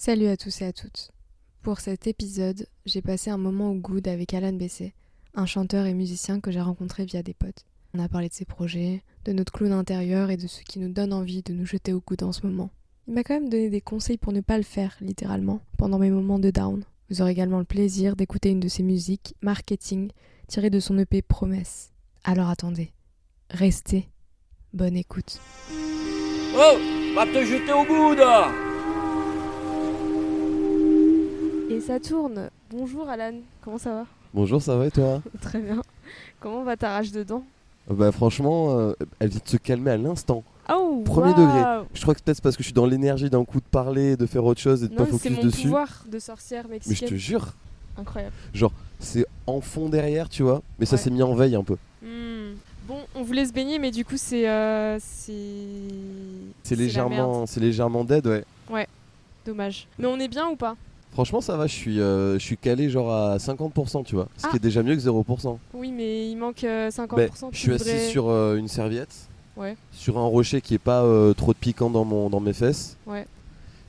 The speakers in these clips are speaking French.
Salut à tous et à toutes. Pour cet épisode, j'ai passé un moment au good avec Alan Bessé, un chanteur et musicien que j'ai rencontré via des potes. On a parlé de ses projets, de notre clown intérieur et de ce qui nous donne envie de nous jeter au good en ce moment. Il m'a quand même donné des conseils pour ne pas le faire, littéralement, pendant mes moments de down. Vous aurez également le plaisir d'écouter une de ses musiques, Marketing, tirée de son EP Promesse. Alors attendez, restez, bonne écoute. Oh, va te jeter au bout là. Et ça tourne. Bonjour Alan, comment ça va? Bonjour, ça va et toi? Très bien. Comment va ta rage dedans? Bah franchement, elle vient de se calmer à l'instant. Oh, Premier wow. degré. Je crois que peut-être parce que je suis dans l'énergie d'un coup de parler, de faire autre chose et de Non, pas c'est focus mon dessus. pouvoir de sorcière Mais je mexicaine. te jure, Incroyable. genre c'est en fond derrière, tu vois, mais ça Ouais. s'est mis en veille un peu. Bon, on voulait se baigner, mais du coup, c'est la merde. C'est légèrement dead, ouais. Dommage. Mais on est bien ou pas? Franchement, ça va, je suis calé genre à 50%, tu vois, ce qui est déjà mieux que 0%. Oui, mais il manque 50%. Bah, je suis assis voudrais- sur une serviette, Ouais, sur un rocher qui est pas trop de piquant dans mes fesses. ouais.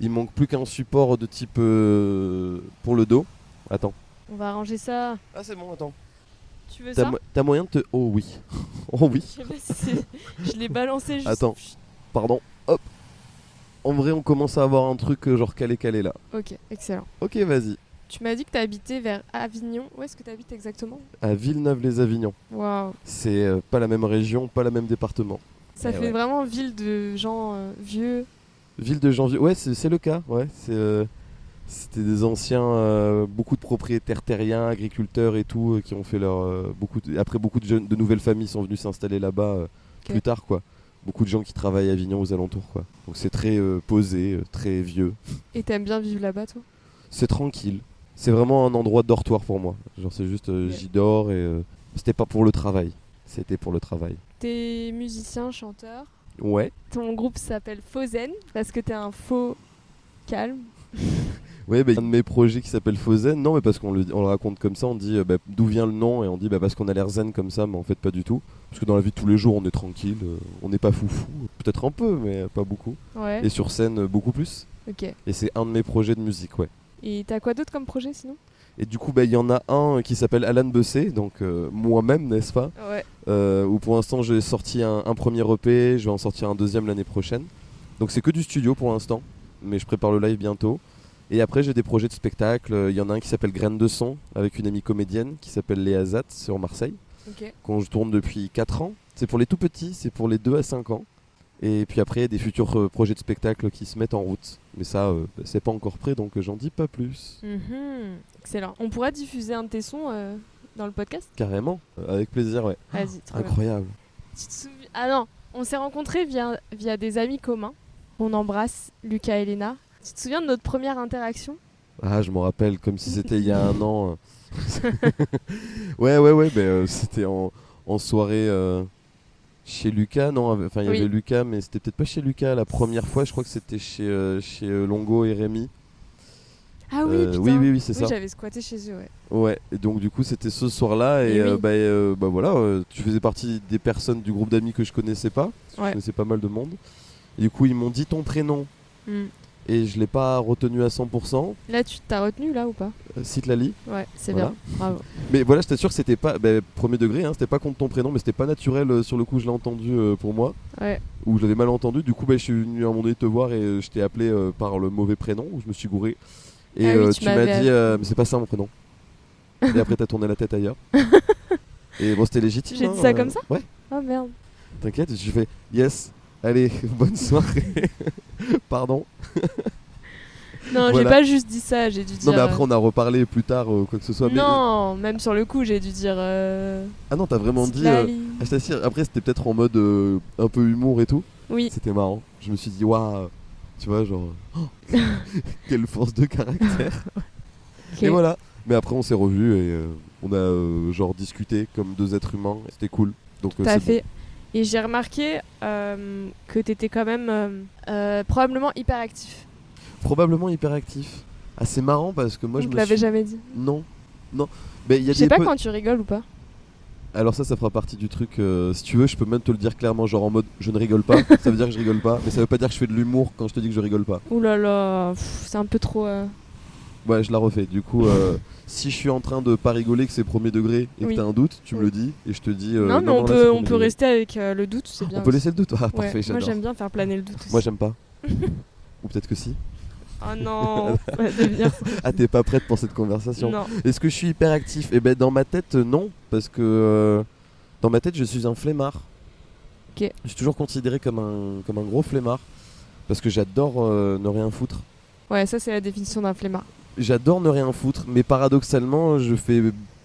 Il manque plus qu'un support de type pour le dos. Attends. On va arranger ça. Ah c'est bon, attends. Tu veux ça? T'as moyen de te... Oh oui. Oh oui. Je sais pas si c'est... Je l'ai balancé juste. Attends. Pardon. Hop. En vrai, on commence à avoir un truc genre calé là. Ok, excellent. Ok, vas-y. Tu m'as dit que t'habitais vers Avignon. Où est-ce que t'habites exactement? À Villeneuve-les-Avignon. Waouh. C'est pas la même région, pas la même département. Ça Eh fait ouais. vraiment ville de gens vieux. Ville de Janvier. Ouais, c'est le cas. Ouais, c'était des anciens, beaucoup de propriétaires terriens, agriculteurs et tout, qui ont fait leur après beaucoup de jeunes, de nouvelles familles sont venus s'installer là-bas plus tard, quoi. Beaucoup de gens qui travaillent à Avignon aux alentours, quoi. Donc c'est très posé, très vieux. Et t'aimes bien vivre là-bas, toi? C'est tranquille. C'est vraiment un endroit de dortoir pour moi. Genre c'est juste j'y dors et c'était pas pour le travail. C'était pour le travail. T'es musicien, chanteur. Ouais. Ton groupe s'appelle Fauzen parce que t'es un faux calme. Ouais, bah, un de mes projets qui s'appelle Fauzen, non mais parce qu'on le raconte comme ça, on dit d'où vient le nom et on dit parce qu'on a l'air zen comme ça, mais en fait pas du tout. Parce que dans la vie de tous les jours on est tranquille, on n'est pas foufou, peut-être un peu mais pas beaucoup. Ouais. Et sur scène beaucoup plus. Ok. Et c'est un de mes projets de musique, ouais. Et t'as quoi d'autre comme projet sinon? Et du coup il y en a un qui s'appelle Alan Bessé, donc moi-même n'est-ce pas? Ouais. Où pour l'instant j'ai sorti un premier EP, je vais en sortir un deuxième l'année prochaine. Donc c'est que du studio pour l'instant, mais je prépare le live bientôt. Et après j'ai des projets de spectacle, il y en a un qui s'appelle Graines de son avec une amie comédienne qui s'appelle Léa Zat sur Marseille, Ok. qu'on tourne depuis 4 ans. C'est pour les tout petits, c'est pour les 2 à 5 ans. Et puis après il y a des futurs projets de spectacle qui se mettent en route. Mais ça c'est pas encore prêt donc j'en dis pas plus. Excellent. On pourra diffuser un de tes sons dans le podcast? Carrément, avec plaisir, ouais. Vas-y, trop bien. Incroyable. Tu te souviens... Ah non, on s'est rencontrés via des amis communs. On embrasse Lucas et Léna. Tu te souviens de notre première interaction? Ah, je m'en rappelle comme si c'était il y a un an. Ouais, c'était en soirée chez Lucas, non? Enfin, il y Oui. avait Lucas, mais c'était peut-être pas chez Lucas la première fois. Je crois que c'était chez Longo et Rémi. Ah oui, putain. Oui, c'est ça. J'avais squatté chez eux, ouais. Ouais, et donc du coup, c'était ce soir-là. Et Et oui. voilà, tu faisais partie des personnes du groupe d'amis que je connaissais pas. Parce que Ouais. Je connaissais pas mal de monde. Et du coup, ils m'ont dit ton prénom. Hmm. Et je l'ai pas retenu à 100%. Là, tu t'as retenu, là, ou pas? Citlali. Ouais, c'est Voilà. bien. Bravo. Mais voilà, je t'assure que c'était pas premier degré, hein, c'était pas contre ton prénom, mais c'était pas naturel sur le coup, je l'ai entendu pour moi, Ouais. ou je l'avais mal entendu. Du coup, je suis venu à un moment donné te voir et je t'ai appelé par le mauvais prénom, où je me suis gouré. Et Ah oui, tu m'as dit, mais c'est pas ça mon prénom. Et après, t'as tourné la tête ailleurs. Et bon, c'était légitime. J'ai dit ça comme ça? Ouais, Oh merde. t'inquiète, je fais yes, allez, bonne soirée. Pardon. Non, j'ai Voilà. pas juste dit ça, j'ai dû dire... Non, mais après, on a reparlé plus tard, quoi que ce soit. Mais, Non, même sur le coup, j'ai dû dire... ah non, t'as vraiment dit. Citlali. Je t'assure, après, c'était peut-être en mode un peu humour et tout. Oui. C'était marrant. Je me suis dit, waouh, tu vois, genre, oh, quelle force de caractère. Ok. Et voilà. Mais après, on s'est revus et on a genre discuté comme deux êtres humains. C'était cool. Donc, Tout à c'est fait. Et j'ai remarqué que t'étais quand même probablement hyper actif. bon. Probablement hyperactif. Ah, c'est marrant parce que moi, On je te me l'avait suis. jamais dit. Non. Non. Mais il y a Je sais des pas po- quand tu rigoles ou pas. Alors ça fera partie du truc. Si tu veux, je peux même te le dire clairement, genre en mode je ne rigole pas. Ça veut dire que je rigole pas, mais ça veut pas dire que je fais de l'humour quand je te dis que je rigole pas. Ouh là là, c'est un peu trop. Ouais, je la refais. Du coup, si je suis en train de pas rigoler, que c'est premier degré et que Oui. t'as un doute, tu me Oui. le dis et je te dis. Non, mais là, on c'est peut premier degré. rester avec le doute, c'est bien. On peut aussi. laisser le doute. Ah, Ouais, parfait, moi j'adore. j'aime bien faire planer le doute aussi. Moi, j'aime pas. Ou peut-être que si. Oh non, ça va devenir ça. Ah, t'es pas prête pour cette conversation. Non. Est-ce que je suis hyper actif? Eh ben, dans ma tête, non, parce que dans ma tête, je suis un flemmard. Ok. Je suis toujours considéré comme un gros flemmard, parce que j'adore ne rien foutre. Ouais, ça c'est la définition d'un flemmard. J'adore ne rien foutre, mais paradoxalement,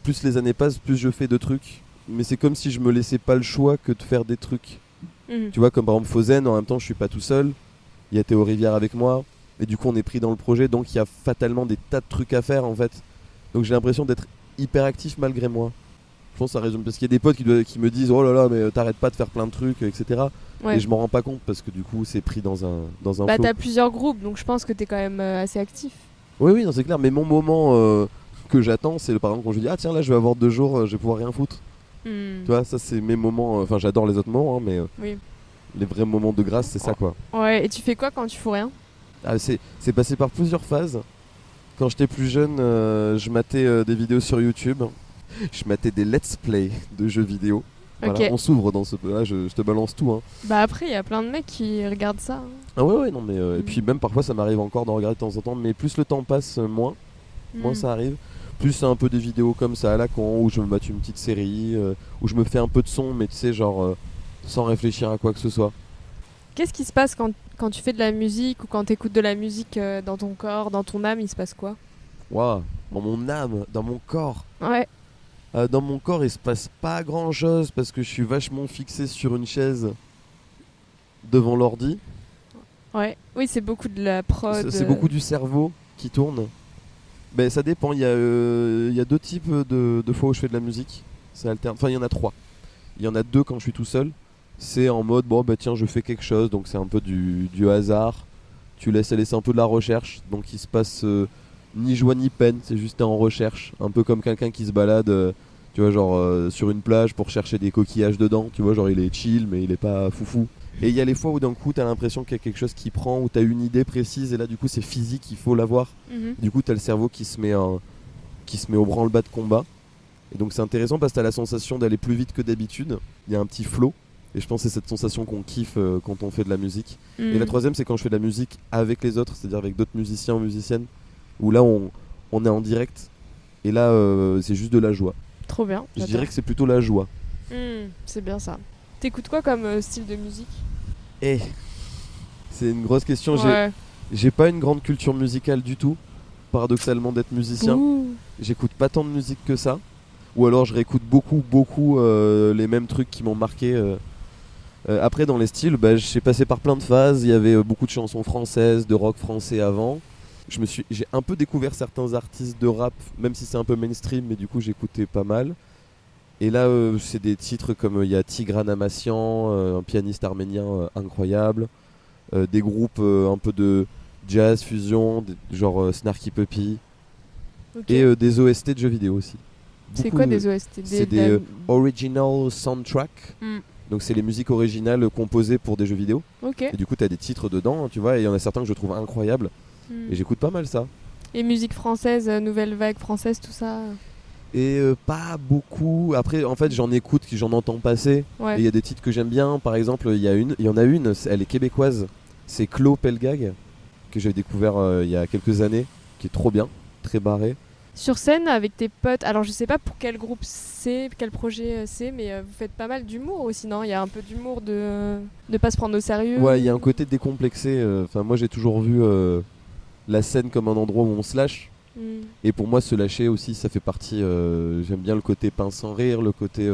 plus les années passent, plus je fais de trucs. Mais c'est comme si je me laissais pas le choix que de faire des trucs. Mhm. Tu vois, comme par exemple Fauzen, en même temps, je suis pas tout seul. Il y a Théo Rivière avec moi. Et du coup, on est pris dans le projet, donc il y a fatalement des tas de trucs à faire en fait. Donc j'ai l'impression d'être hyper actif malgré moi. Je pense que ça résume. Parce qu'il y a des potes qui me disent oh là là, mais t'arrêtes pas de faire plein de trucs, etc. Ouais. Et je m'en rends pas compte parce que du coup, c'est pris dans un Bah flow. t'as plusieurs groupes, donc je pense que t'es quand même assez actif. Oui, oui, non, c'est clair. Mais mon moment que j'attends, c'est par exemple quand je dis ah tiens, là je vais avoir 2 jours, je vais pouvoir rien foutre. Hmm. Tu vois, ça c'est mes moments. Enfin, j'adore les autres moments, hein, mais Oui. les vrais moments de grâce, c'est ça quoi. Ouais, et tu fais quoi quand tu fous rien? Ah, c'est passé par plusieurs phases. Quand j'étais plus jeune, je matais des vidéos sur YouTube. Je matais des let's play de jeux vidéo. Voilà, Ok. on s'ouvre dans ce... Là, je te balance tout. Hein. Bah après, il y a plein de mecs qui regardent ça. Hein. Ah ouais, non, mais... Et puis même parfois, ça m'arrive encore d'en regarder de temps en temps. Mais plus le temps passe, moins Hmm. ça arrive. Plus c'est un peu des vidéos comme ça à la con, où je me mate une petite série, où je me fais un peu de son, mais tu sais, genre... sans réfléchir à quoi que ce soit. Qu'est-ce qui se passe quand tu fais de la musique ou quand tu écoutes de la musique dans ton corps, dans ton âme, il se passe quoi? Waouh, dans mon âme, dans mon corps. Ouais. Dans mon corps, il se passe pas grand chose parce que je suis vachement fixé sur une chaise devant l'ordi. Ouais. Oui, c'est beaucoup de la prod. C'est beaucoup du cerveau qui tourne. Ben, ça dépend. Il y a 2 types de fois où je fais de la musique. Ça alterne. Enfin, il y en a 3. Il y en a 2 quand je suis tout seul. C'est en mode bon, bah tiens, je fais quelque chose. Donc, c'est un peu du hasard. Tu laisses un peu de la recherche. Donc, il se passe ni joie ni peine. C'est juste en recherche. Un peu comme quelqu'un qui se balade. Tu vois, genre sur une plage pour chercher des coquillages dedans. Tu vois, genre il est chill, mais il est pas foufou. Et il y a les fois où d'un coup t'as l'impression qu'il y a quelque chose qui prend, où t'as une idée précise, et là du coup c'est physique, il faut l'avoir. Mhm. Du coup t'as le cerveau qui se met au branle-bas de combat. Et donc c'est intéressant parce que t'as la sensation d'aller plus vite que d'habitude. Il y a un petit flow. Et je pense que c'est cette sensation qu'on kiffe quand on fait de la musique. Et la Mhm. troisième, c'est quand je fais de la musique avec les autres, c'est-à-dire avec d'autres musiciens ou musiciennes, où là on est en direct. Et là c'est juste de la joie. Trop bien. Je j'adore. dirais que c'est plutôt la joie. C'est bien ça. T'écoutes quoi comme style de musique? Et c'est une grosse question. Ouais. J'ai pas une grande culture musicale du tout, paradoxalement d'être musicien. Ouh. J'écoute pas tant de musique que ça. Ou alors je réécoute beaucoup les mêmes trucs qui m'ont marqué. Après dans les styles, j'ai passé par plein de phases. Il y avait beaucoup de chansons françaises, de rock français avant. J'ai un peu découvert certains artistes de rap, même si c'est un peu mainstream, mais du coup j'écoutais pas mal. Et là, c'est des titres comme il y a Tigran Amassian, un pianiste arménien incroyable, des groupes un peu de jazz, fusion, genre Snarky Puppy, Ok. et des OST de jeux vidéo aussi. C'est Beaucoup quoi de- des OST? C'est des original soundtrack, Hmm. donc c'est les musiques originales composées pour des jeux vidéo. Ok. Et du coup, t'as des titres dedans, tu vois, et il y en a certains que je trouve incroyables, Hmm. et j'écoute pas mal ça. Et musique française, nouvelle vague française, tout ça. Et pas beaucoup. Après, en fait, j'en écoute, j'en entends passer. Ouais. Et il y a des titres que j'aime bien. Par exemple, il y en a une, elle est québécoise. C'est Clo Pelgag, que j'ai découvert il y a quelques années, qui est trop bien, très barré. Sur scène avec tes potes, alors je sais pas pour quel groupe c'est, quel projet c'est, mais vous faites pas mal d'humour aussi, non? Il y a un peu d'humour de pas se prendre au sérieux. Ouais, il y a un côté décomplexé. Enfin, moi, j'ai toujours vu la scène comme un endroit où on se lâche. Hmm. Et pour moi, se lâcher aussi, ça fait partie. J'aime bien le côté pince sans rire, le côté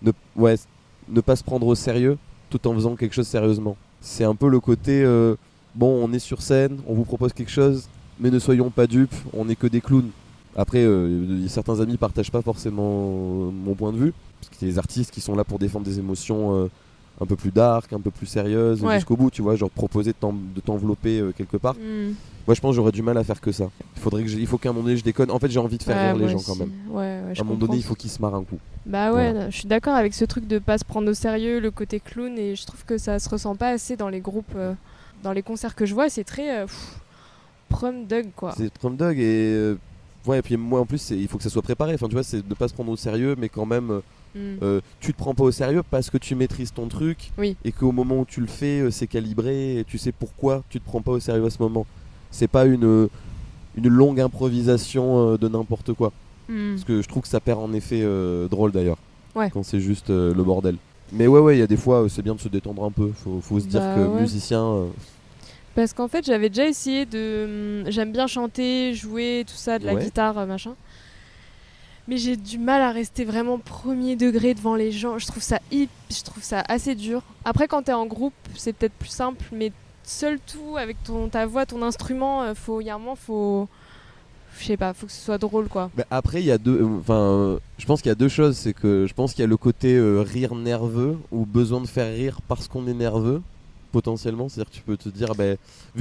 ne pas se prendre au sérieux tout en faisant quelque chose sérieusement. C'est un peu le côté bon, on est sur scène, on vous propose quelque chose, mais ne soyons pas dupes, on n'est que des clowns. Après, certains amis partagent pas forcément mon point de vue, parce qu'il y a des artistes qui sont là pour défendre des émotions un peu plus dark, un peu plus sérieuse jusqu'au bout, tu vois, genre proposer de t'envelopper quelque part. Moi, je pense que j'aurais du mal à faire que ça. Il faut qu'à un moment donné je déconne. En fait, j'ai envie de faire rire les gens quand même. À un moment donné, il faut qu'ils se marrent un coup. Bah ouais, je suis d'accord avec ce truc de pas se prendre au sérieux, le côté clown, et je trouve que ça se ressent pas assez dans les groupes, dans les concerts que je vois. C'est très prom dog quoi. C'est prom dog et puis moi en plus il faut que ça soit préparé. Enfin, tu vois, c'est de pas se prendre au sérieux, mais quand même. Tu te prends pas au sérieux parce que tu maîtrises ton truc et qu'au moment où tu le fais c'est calibré et tu sais pourquoi tu te prends pas au sérieux à ce moment. C'est pas une longue improvisation de n'importe quoi. Parce que je trouve que ça perd en effet drôle d'ailleurs quand c'est juste le bordel. Mais ouais, il y a des fois c'est bien de se détendre un peu. Faut se dire que musicien parce qu'en fait j'avais déjà essayé de j'aime bien chanter, jouer, tout ça, de la guitare, machin. Mais j'ai du mal à rester vraiment premier degré devant les gens. Je trouve ça assez dur. Après, quand t'es en groupe, c'est peut-être plus simple, mais seul tout, avec ta voix, ton instrument, il y a un moment, je sais pas, faut que ce soit drôle, quoi. Bah après, il y a je pense qu'il y a deux choses. C'est que je pense qu'il y a le côté rire nerveux ou besoin de faire rire parce qu'on est nerveux. Potentiellement, c'est-à-dire que tu peux te dire,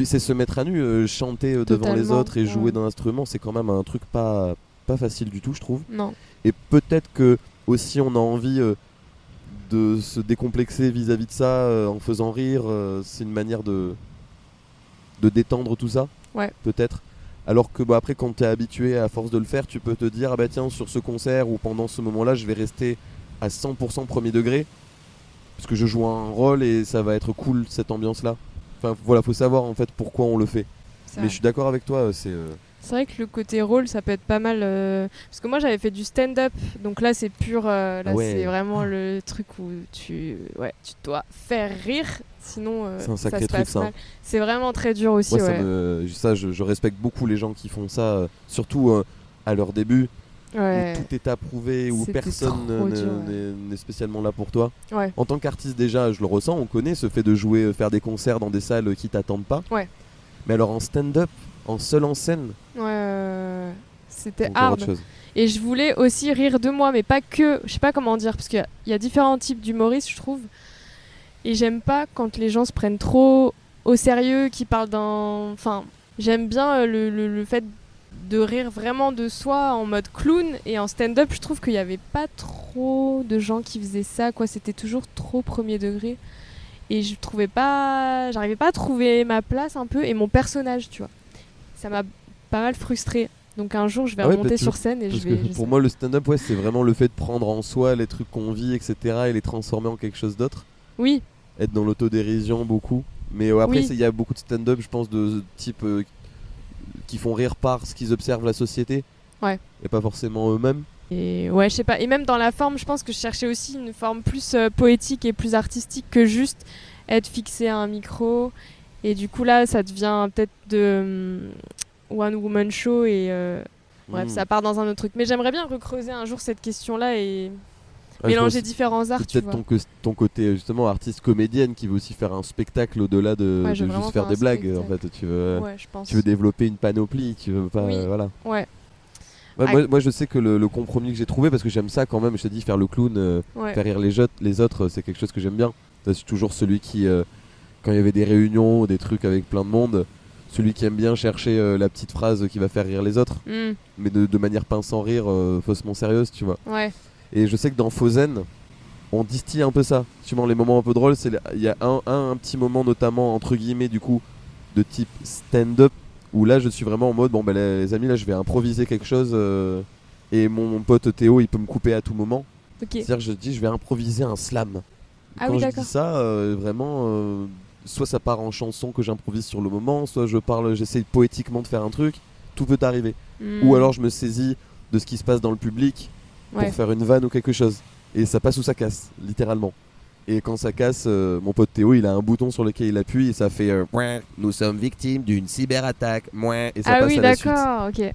c'est se mettre à nu, chanter devant les autres et jouer d'un instrument, c'est quand même un truc pas facile du tout, je trouve. Non. Et peut-être que aussi on a envie de se décomplexer vis-à-vis de ça en faisant rire. C'est une manière de détendre tout ça. Ouais. Peut-être. Alors que après, quand tu es habitué à force de le faire, tu peux te dire tiens, sur ce concert ou pendant ce moment-là, je vais rester à 100% premier degré parce que je joue un rôle et ça va être cool cette ambiance-là. Enfin voilà, faut savoir en fait pourquoi on le fait. Mais je suis d'accord avec toi, c'est vrai que le côté rôle, ça peut être pas mal. Parce que moi, j'avais fait du stand-up. Donc là, c'est pur. C'est vraiment le truc où tu dois faire rire. Sinon, c'est un sacré ça se passe mal. C'est vraiment très dur aussi. Je respecte beaucoup les gens qui font ça. Surtout à leur début. Où tout est approuvé, où personne n'est spécialement là pour toi. En tant qu'artiste, déjà, je le ressens. On connaît ce fait de jouer, faire des concerts dans des salles qui t'attendent pas. Mais alors en stand-up, seul en scène, c'était hard. Et je voulais aussi rire de moi, mais pas que. Je sais pas comment dire, parce qu'il y a différents types d'humoristes, je trouve. Et j'aime pas quand les gens se prennent trop au sérieux, qui parlent d'un. Enfin, j'aime bien le fait de rire vraiment de soi en mode clown. Et en stand-up, je trouve qu'il y avait pas trop de gens qui faisaient ça, quoi. C'était toujours trop premier degré. Et j'arrivais pas à trouver ma place un peu et mon personnage, tu vois. Ça m'a pas mal frustrée. Donc un jour, je vais remonter sur scène et pour moi, le stand-up, c'est vraiment le fait de prendre en soi les trucs qu'on vit, etc. et les transformer en quelque chose d'autre. Oui. Être dans l'autodérision beaucoup. Mais après, il y a beaucoup de stand-up, je pense, de type qui font rire parce qu'ils observent la société. Et pas forcément eux-mêmes. Et je sais pas. Et même dans la forme, je pense que je cherchais aussi une forme plus poétique et plus artistique que juste être fixé à un micro. Et du coup, là, ça devient peut-être de one woman show et bref, ça part dans un autre truc. Mais j'aimerais bien recreuser un jour cette question-là et mélanger différents arts. C'est peut-être ton côté justement artiste comédienne qui veut aussi faire un spectacle au-delà de juste faire des blagues. En fait, tu veux développer une panoplie. Tu veux pas, voilà. Ouais. Moi je sais que le compromis que j'ai trouvé, parce que j'aime ça quand même, je t'ai dit, faire le clown, faire rire les autres, c'est quelque chose que j'aime bien. C'est toujours celui qui, quand il y avait des réunions, des trucs avec plein de monde, celui qui aime bien chercher la petite phrase qui va faire rire les autres, mais de manière pince sans rire, faussement sérieuse, tu vois. Et je sais que dans Frozen, on distille un peu ça. Souvent les moments un peu drôles, il y a un petit moment notamment entre guillemets du coup de type stand-up, où là je suis vraiment en mode les amis, là je vais improviser quelque chose et mon pote Théo il peut me couper à tout moment. C'est-à-dire que je vais improviser un slam. Quand je dis ça, vraiment soit ça part en chanson que j'improvise sur le moment, soit j'essaie poétiquement de faire un truc, tout peut arriver. Ou alors je me saisis de ce qui se passe dans le public pour faire une vanne ou quelque chose. Et ça passe ou ça casse, littéralement. Et quand ça casse, mon pote Théo, il a un bouton sur lequel il appuie et ça fait nous sommes victimes d'une cyberattaque. Et ça passe à la suite. Ah oui, d'accord, ok.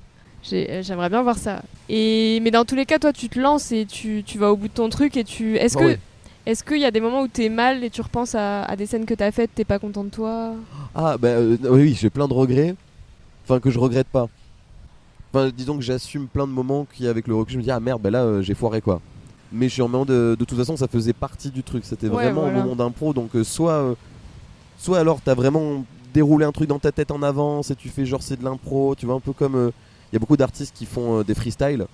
J'aimerais bien voir ça. Mais dans tous les cas, toi, tu te lances et tu vas au bout de ton truc et tu. Est-ce qu'il y a des moments où t'es mal et tu repenses à des scènes que t'as faites, t'es pas content de toi? Ah oui, j'ai plein de regrets. Enfin, que je regrette pas. Enfin, disons que j'assume plein de moments qui, avec le recul, je me dis ah merde, là j'ai foiré quoi. Mais je suis en mode de toute façon ça faisait partie du truc, c'était Ouais, vraiment voilà. au moment d'impro, donc soit alors t'as vraiment déroulé un truc dans ta tête en avance et tu fais genre c'est de l'impro, tu vois, un peu comme il y a beaucoup d'artistes qui font des freestyles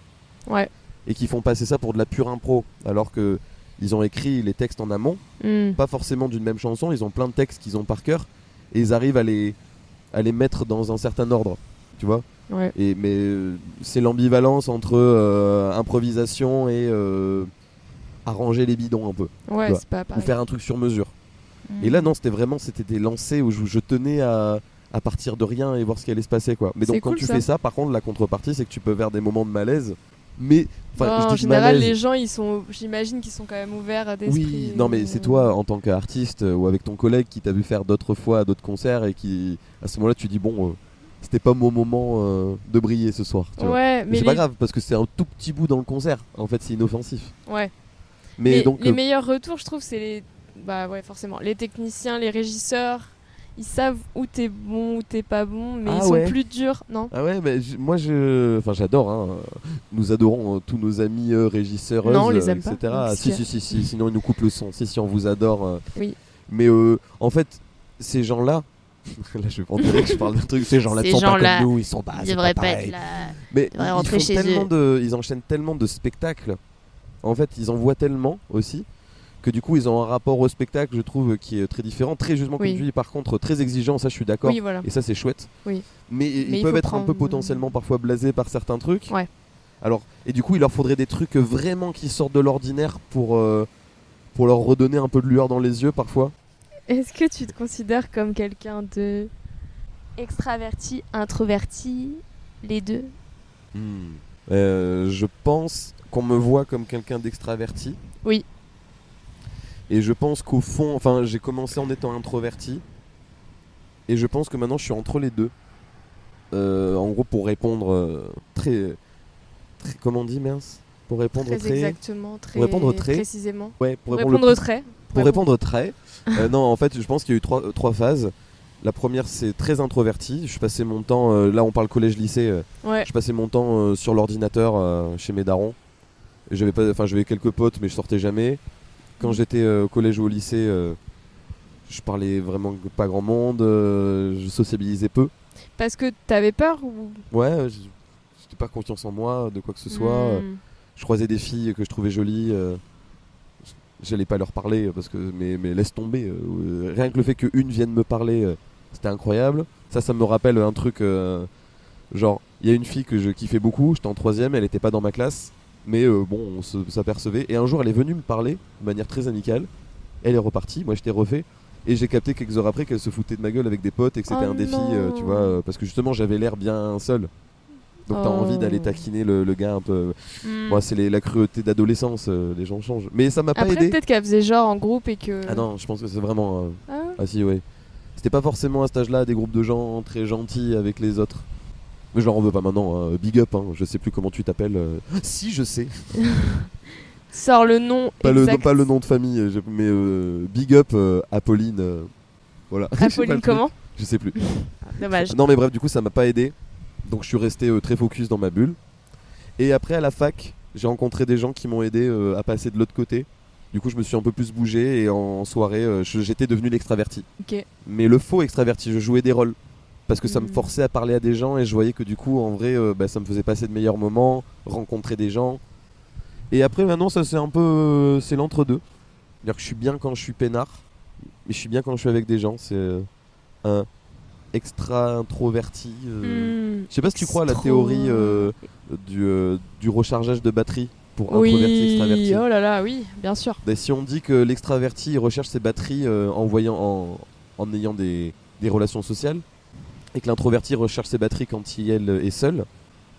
Ouais. et qui font passer ça pour de la pure impro, alors que ils ont écrit les textes en amont, pas forcément d'une même chanson, ils ont plein de textes qu'ils ont par cœur et ils arrivent à les mettre dans un certain ordre, tu vois. Ouais. Mais c'est l'ambivalence entre improvisation et arranger les bidons un peu, Ouais, tu vois, c'est pas ou pareil. faire un truc sur mesure. Mm. Et là non, c'était des lancers où je tenais à partir de rien et voir ce qui allait se passer, quoi. Mais donc C'est quand cool, tu ça. fais ça, par contre la contrepartie c'est que tu peux vers des moments de malaise. Mais Non, je en dis général, malaise. les gens, j'imagine qu'ils sont quand même ouverts d'esprit. Oui, non mais c'est toi en tant qu'artiste ou avec ton collègue qui t'a vu faire d'autres fois à d'autres concerts et qui à ce moment-là tu dis bon c'était pas mon moment de briller ce soir, tu vois. Ouais, Mais mais c'est pas grave parce que c'est un tout petit bout dans le concert, en fait c'est inoffensif. Ouais. Mais donc les meilleurs retours, je trouve, c'est les. Bah ouais, forcément. Les techniciens, les régisseurs, ils savent où t'es bon, où t'es pas bon, mais Ah ils sont ouais. plus durs, non? Ah ouais, mais moi j'adore, hein. Nous adorons tous nos amis régisseurs, Non, on les aime etc. pas. Donc, Si, sinon ils nous coupent le son. Si, on vous adore. Oui. Mais en fait, ces gens-là, là on dirait que je parle d'un truc, ces gens-là ne Ces sont pas gens-là, comme nous, ils sont pas. Ils c'est devraient pas pas pareil. être là. Mais devraient ils rentrer font chez tellement eux. ils enchaînent tellement de spectacles. En fait, ils en voient tellement aussi que du coup, ils ont un rapport au spectacle, je trouve, qui est très différent, très justement Oui. conduit. Par contre, très exigeant. Ça, je suis d'accord. Oui, voilà. Et ça, c'est chouette. Oui. Mais Mais ils il peuvent faut être un peu prendre- potentiellement parfois blasés par certains trucs. Ouais. Alors, et du coup, il leur faudrait des trucs vraiment qui sortent de l'ordinaire pour leur redonner un peu de lueur dans les yeux parfois. Est-ce que tu te considères comme quelqu'un de extraverti, introverti, les deux? Je pense qu'on me voit comme quelqu'un d'extraverti. Oui. Et je pense qu'au fond, enfin, j'ai commencé en étant introverti. Et je pense que maintenant, je suis entre les deux. En gros, pour répondre très, comment on dit, mince? Pour répondre Très exactement, très Pour répondre très. précisément. Ouais, Pour répondre très. Pour répondre très. Non, en fait, je pense qu'il y a eu trois phases. La première, c'est très introverti. Je passais mon temps, là on parle collège-lycée, Ouais. je passais mon temps sur l'ordinateur chez mes darons. Et j'avais quelques potes, mais je sortais jamais. Quand j'étais au collège ou au lycée, je parlais vraiment pas grand monde, je sociabilisais peu. Parce que t'avais peur ou... Ouais, j'étais pas confiance en moi, de quoi que ce soit. Je croisais des filles que je trouvais jolies. J'allais pas leur parler parce que mais laisse tomber. Rien que le fait qu'une vienne me parler, c'était incroyable. Ça me rappelle un truc genre il y a une fille que je kiffais beaucoup. J'étais en 3ème, elle était pas dans ma classe, mais bon on s'apercevait. Et un jour elle est venue me parler de manière très amicale. Elle est repartie, moi j'étais refait. Et j'ai capté quelques heures après qu'elle se foutait de ma gueule avec des potes et que c'était Oh un défi, non. tu vois, parce que justement j'avais l'air bien seul. Donc t'as envie d'aller taquiner le gars un peu. Moi, c'est la cruauté d'adolescence, les gens changent. Mais ça m'a pas Après, aidé. peut-être qu'elle faisait genre en groupe et que... Ah non, je pense que c'est vraiment. Ah. Ah si, ouais. C'était pas forcément à cet âge-là des groupes de gens très gentils avec les autres. Mais je leur en veux pas maintenant. Hein. Big up, hein. Je sais plus comment tu t'appelles. Si, je sais. Sors le nom Pas exact. le nom de famille, mais big up Apolline. Voilà. Je sais pas le Apolline truc. comment? Je sais plus. Dommage. Non mais bref, du coup ça m'a pas aidé. Donc je suis resté très focus dans ma bulle. Et après à la fac, j'ai rencontré des gens qui m'ont aidé à passer de l'autre côté. Du coup je me suis un peu plus bougé et en soirée j'étais devenu l'extraverti. Ok. Mais le faux extraverti, je jouais des rôles. Parce que ça me Mm. forçait à parler à des gens et je voyais que du coup en vrai ça me faisait passer de meilleurs moments, rencontrer des gens. Et après maintenant ça c'est un peu c'est l'entre-deux. C'est-à-dire que je suis bien quand je suis peinard, mais je suis bien quand je suis avec des gens. C'est un extra introverti. Je sais pas si tu crois à la théorie du rechargeage de batterie pour introverti extraverti. Oui, oh là là, oui, bien sûr. Ben, si on dit que l'extraverti il recharge ses batteries en ayant des relations sociales et que l'introverti recharge ses batteries quand il est seul,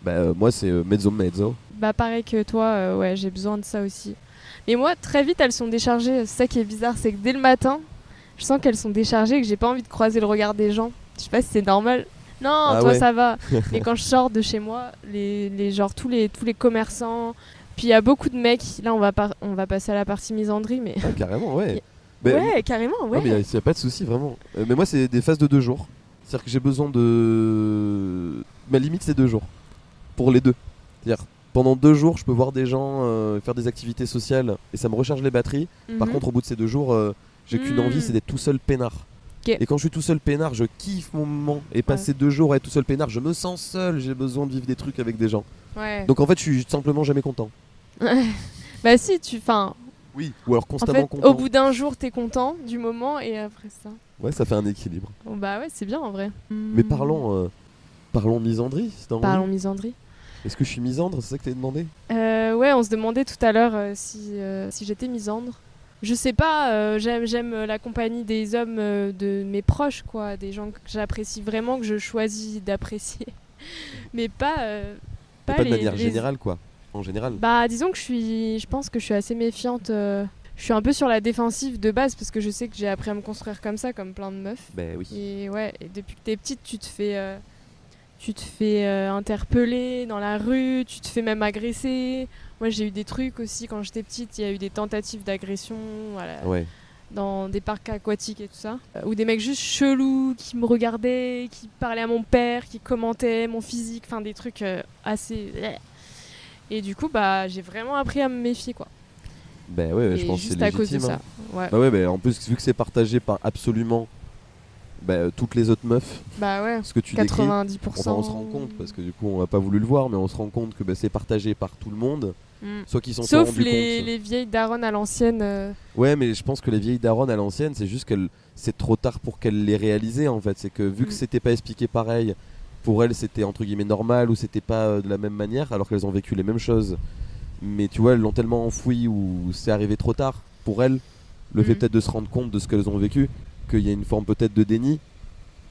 bah, moi c'est mezzo. Bah pareil que toi, ouais, j'ai besoin de ça aussi. Mais moi, très vite, elles sont déchargées. C'est ça qui est bizarre, c'est que dès le matin, je sens qu'elles sont déchargées et que j'ai pas envie de croiser le regard des gens. Je sais pas si c'est normal. Non, Ah toi ouais. ça va. Mais quand je sors de chez moi, genre tous les commerçants, puis il y a beaucoup de mecs. Là, on va passer à la partie misandrie, mais Ah, carrément, ouais. Y- Ben, ouais, carrément, ouais. non, mais y a pas de souci vraiment. Mais moi c'est des phases de 2 jours. C'est-à-dire que j'ai besoin de. Ma limite c'est 2 jours. Pour les deux. C'est-à-dire pendant 2 jours, je peux voir des gens, faire des activités sociales et ça me recharge les batteries. Par Mhm. contre, au bout de ces 2 jours, j'ai qu'une envie, c'est d'être tout seul peinard. Ok. Et quand je suis tout seul peinard, je kiffe mon moment. Et passer 2 jours à être tout seul peinard, je me sens seul, j'ai besoin de vivre des trucs avec des gens. Ouais. Donc en fait, je suis simplement jamais content. Bah si, enfin, Oui. Ou alors en constamment fait, content. au bout d'un jour, t'es content du moment et après ça. Ouais, ça fait un équilibre. Bon, bah ouais, c'est bien en vrai. Mais parlons misandrie. c'est dans- Parlons misandrie. Est-ce que je suis misandre? C'est ça que t'as demandé? Ouais, on se demandait tout à l'heure si j'étais misandre. Je sais pas, j'aime la compagnie des hommes de mes proches, quoi, des gens que j'apprécie vraiment, que je choisis d'apprécier. Mais Pas de manière générale, quoi. En général. Bah, disons que je pense que je suis assez méfiante. Je suis un peu sur la défensive de base parce que je sais que j'ai appris à me construire comme ça, comme plein de meufs. Ben oui. Et ouais, et depuis que t'es petite, tu te fais interpeller dans la rue, tu te fais même agresser. Moi, j'ai eu des trucs aussi quand j'étais petite. Il y a eu des tentatives d'agression Ouais. dans des parcs aquatiques et tout ça. Ou des mecs juste chelous qui me regardaient, qui parlaient à mon père, qui commentaient mon physique. Enfin, des trucs assez... Et du coup, bah, j'ai vraiment appris à me méfier, quoi. Ben ouais, Et je pense que c'est juste à cause de légitime. ça. Ouais. Bah ouais, en plus, vu que c'est partagé par absolument toutes les autres meufs, Bah ouais, ce que tu décris, 90%. enfin, on se rend compte, parce que du coup on n'a pas voulu le voir, mais on se rend compte que c'est partagé par tout le monde, Mm. soit qu'ils s'en sont Sauf rendus les compte. vieilles daronnes à l'ancienne. Ouais, mais je pense que les vieilles daronnes à l'ancienne, c'est juste que c'est trop tard pour qu'elles les réalisent en fait. C'est que vu que c'était pas expliqué pareil, pour elles c'était entre guillemets normal ou c'était pas de la même manière, alors qu'elles ont vécu les mêmes choses. Mais tu vois, elles l'ont tellement enfoui ou c'est arrivé trop tard pour elles, le fait peut-être de se rendre compte de ce qu'elles ont vécu, qu'il y a une forme peut-être de déni.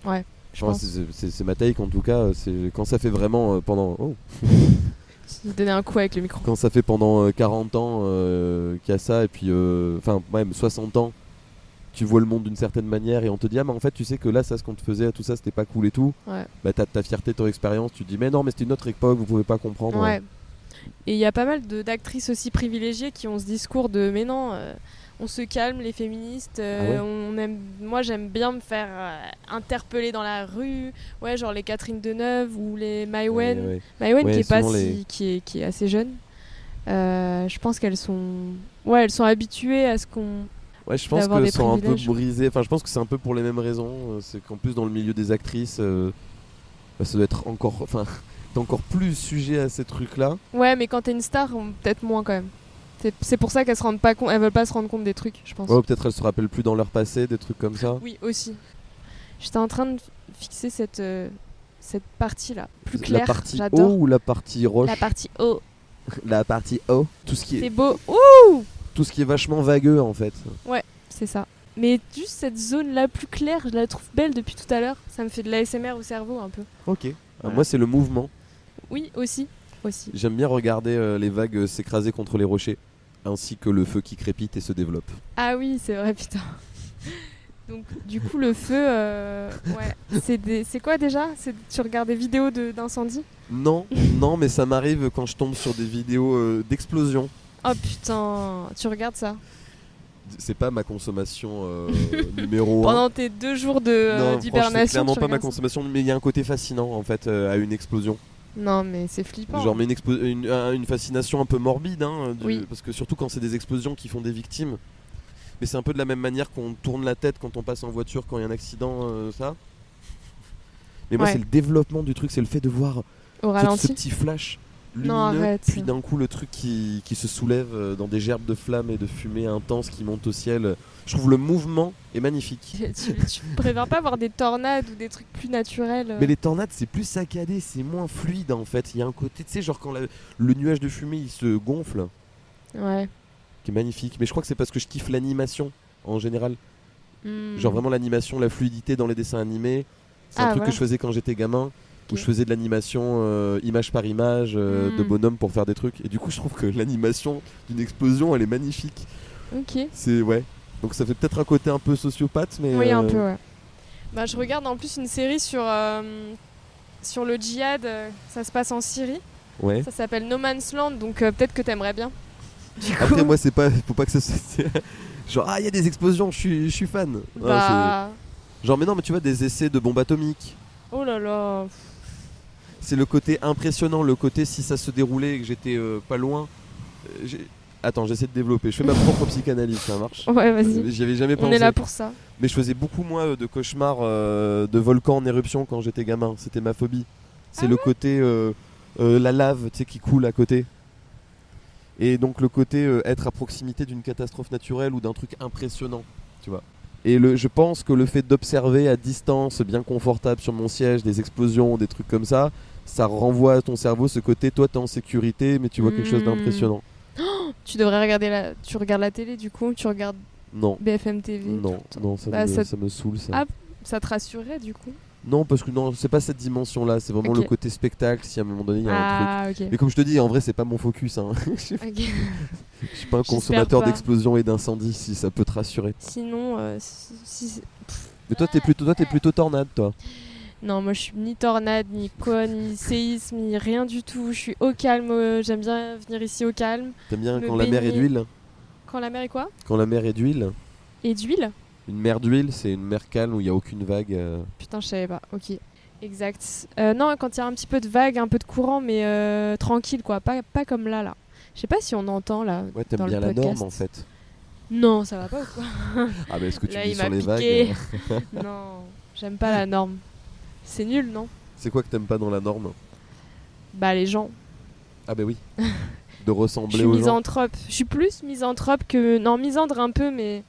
Ouais, je Enfin, pense. c'est ma take en tout cas, c'est quand ça fait vraiment pendant J'ai donné un coup avec le micro. quand ça fait pendant 40 ans qu'il y a ça et puis enfin même 60 ans, tu vois le monde d'une certaine manière et on te dit ah mais en fait tu sais que là ça ce qu'on te faisait tout ça c'était pas cool et tout. Ouais. Bah t'as ta fierté, ton expérience, tu te dis mais non mais c'était une autre époque, vous pouvez pas comprendre. Ouais. Et il y a pas mal d'actrices aussi privilégiées qui ont ce discours de mais non, on se calme les féministes, on aime, moi j'aime bien me faire interpeller dans la rue, ouais genre les Catherine Deneuve ou les Maïwenn, Ouais. Maïwenn Ouais, qui est pas souvent qui est assez jeune. Je pense qu'elles sont habituées à ce qu'on Ouais, je pense d'avoir que des sont un peu privilèges. brisés. Enfin, je pense que c'est un peu pour les mêmes raisons. C'est qu'en plus dans le milieu des actrices, ça doit être encore, enfin, t'es encore plus sujet à ces trucs-là. Ouais, mais quand t'es une star, peut-être moins quand même. C'est pour ça qu'elles se rendent pas compte, elles veulent pas se rendre compte des trucs, je pense. Ouais, peut-être elles se rappellent plus dans leur passé, des trucs comme ça. Oui, aussi. J'étais en train de fixer cette partie-là, plus claire. La partie j'adore. haut ou la partie roche? La partie haut. La partie haut. Tout ce qui C'est est, beau. Ouh, tout ce qui est vachement vagueux en fait. c'est ça. Mais juste cette zone-là plus claire, je la trouve belle depuis tout à l'heure. Ça me fait de l'ASMR au cerveau un peu. Ok. Voilà. Moi, c'est le mouvement. Oui, aussi. J'aime bien regarder les vagues s'écraser contre les rochers, ainsi que le feu qui crépite et se développe. Ah oui, c'est vrai, putain. Donc, du coup, le feu, ouais. C'est quoi déjà? Tu regardes des vidéos d'incendie? Non, non, mais ça m'arrive quand je tombe sur des vidéos d'explosion. Oh putain, tu regardes ça? C'est pas ma consommation numéro 1. Pendant tes 2 jours Non, franchement, d'hibernation, c'est clairement tu pas ma regardes ça? consommation, mais il y a un côté fascinant en fait à une explosion. Non, mais c'est flippant. Genre mais une fascination un peu morbide, hein, Oui. parce que surtout quand c'est des explosions qui font des victimes. Mais c'est un peu de la même manière qu'on tourne la tête quand on passe en voiture, quand il y a un accident, ça. Mais moi Ouais. c'est le développement du truc, c'est le fait de voir Au ce ralenti. petit flash lumineux, Non, arrête. puis d'un coup le truc qui se soulève dans des gerbes de flammes et de fumée intense qui montent au ciel. Je trouve le mouvement est magnifique. Tu préfères pas voir des tornades ou des trucs plus naturels? Mais les tornades c'est plus saccadé, c'est moins fluide en fait. Il y a un côté, tu sais, genre quand le nuage de fumée il se gonfle, Ouais. qui est magnifique. Mais je crois que c'est parce que je kiffe l'animation en général. Hmm. Genre vraiment l'animation, la fluidité dans les dessins animés. C'est un Ah, truc voilà. que je faisais quand j'étais gamin, où Ok. je faisais de l'animation image par image de bonhomme pour faire des trucs. Et du coup je trouve que l'animation d'une explosion elle est magnifique. Ok. C'est ouais. Donc ça fait peut-être un côté un peu sociopathe, mais Oui, un peu, ouais. Bah, je regarde en plus une série sur le djihad. Ça se passe en Syrie. ouais. Ça s'appelle No Man's Land, donc peut-être que t'aimerais bien. Du coup, Après moi c'est pas, faut pas que ça soit genre ah il y a des explosions, je suis fan. Non, bah... c'est- genre mais non mais tu vois des essais de bombes atomiques. Oh là là. c'est le côté impressionnant, le côté si ça se déroulait et que j'étais pas loin. Attends, j'essaie de développer. Je fais ma propre psychanalyse, ça marche. Ouais, vas-y. J'y avais jamais pensé. On est là pour ça. Mais je faisais beaucoup, moi, de cauchemars de volcans en éruption quand j'étais gamin. C'était ma phobie. C'est le côté la lave, tu sais, qui coule à côté. Et donc le côté être à proximité d'une catastrophe naturelle ou d'un truc impressionnant, tu vois. Et je pense que le fait d'observer à distance, bien confortable sur mon siège, des explosions, des trucs comme ça renvoie à ton cerveau ce côté, toi t'es en sécurité, mais tu vois quelque chose d'impressionnant. Tu devrais regarder tu regardes la télé du coup, tu regardes Non. BFM TV. Non, ça me saoule ça. Ah, ça te rassurerait du coup? Non, parce que non, c'est pas cette dimension-là, c'est vraiment le côté spectacle. Si à un moment donné il y a un truc. Ok. Mais comme je te dis, en vrai, c'est pas mon focus. Hein. Je suis pas un consommateur d'explosions et d'incendies, si ça peut te rassurer. Sinon, mais toi, t'es plutôt tornade, toi. Non, moi je suis ni tornade, ni ni séisme, ni rien du tout. Je suis au calme, j'aime bien venir ici au calme. T'aimes bien quand la mer est d'huile? Quand la mer est quoi? Quand la mer est d'huile. Et d'huile? Une mer d'huile, c'est une mer calme où il n'y a aucune vague. Putain, je savais pas, ok. Exact. Non, quand il y a un petit peu de vague, un peu de courant, mais tranquille quoi, pas comme là. Je sais pas si on entend là. Ouais, t'aimes bien la norme en fait. Non, ça va pas ou quoi? Ah, mais est-ce que tu là, vis sur les piqué. vagues? Non, j'aime pas la norme. C'est nul, non? C'est quoi que t'aimes pas dans la norme? Bah, les gens. Ah, bah oui. De ressembler aux gens. Je suis misanthrope. Je suis plus misanthrope que. Non, misandre un peu, mais.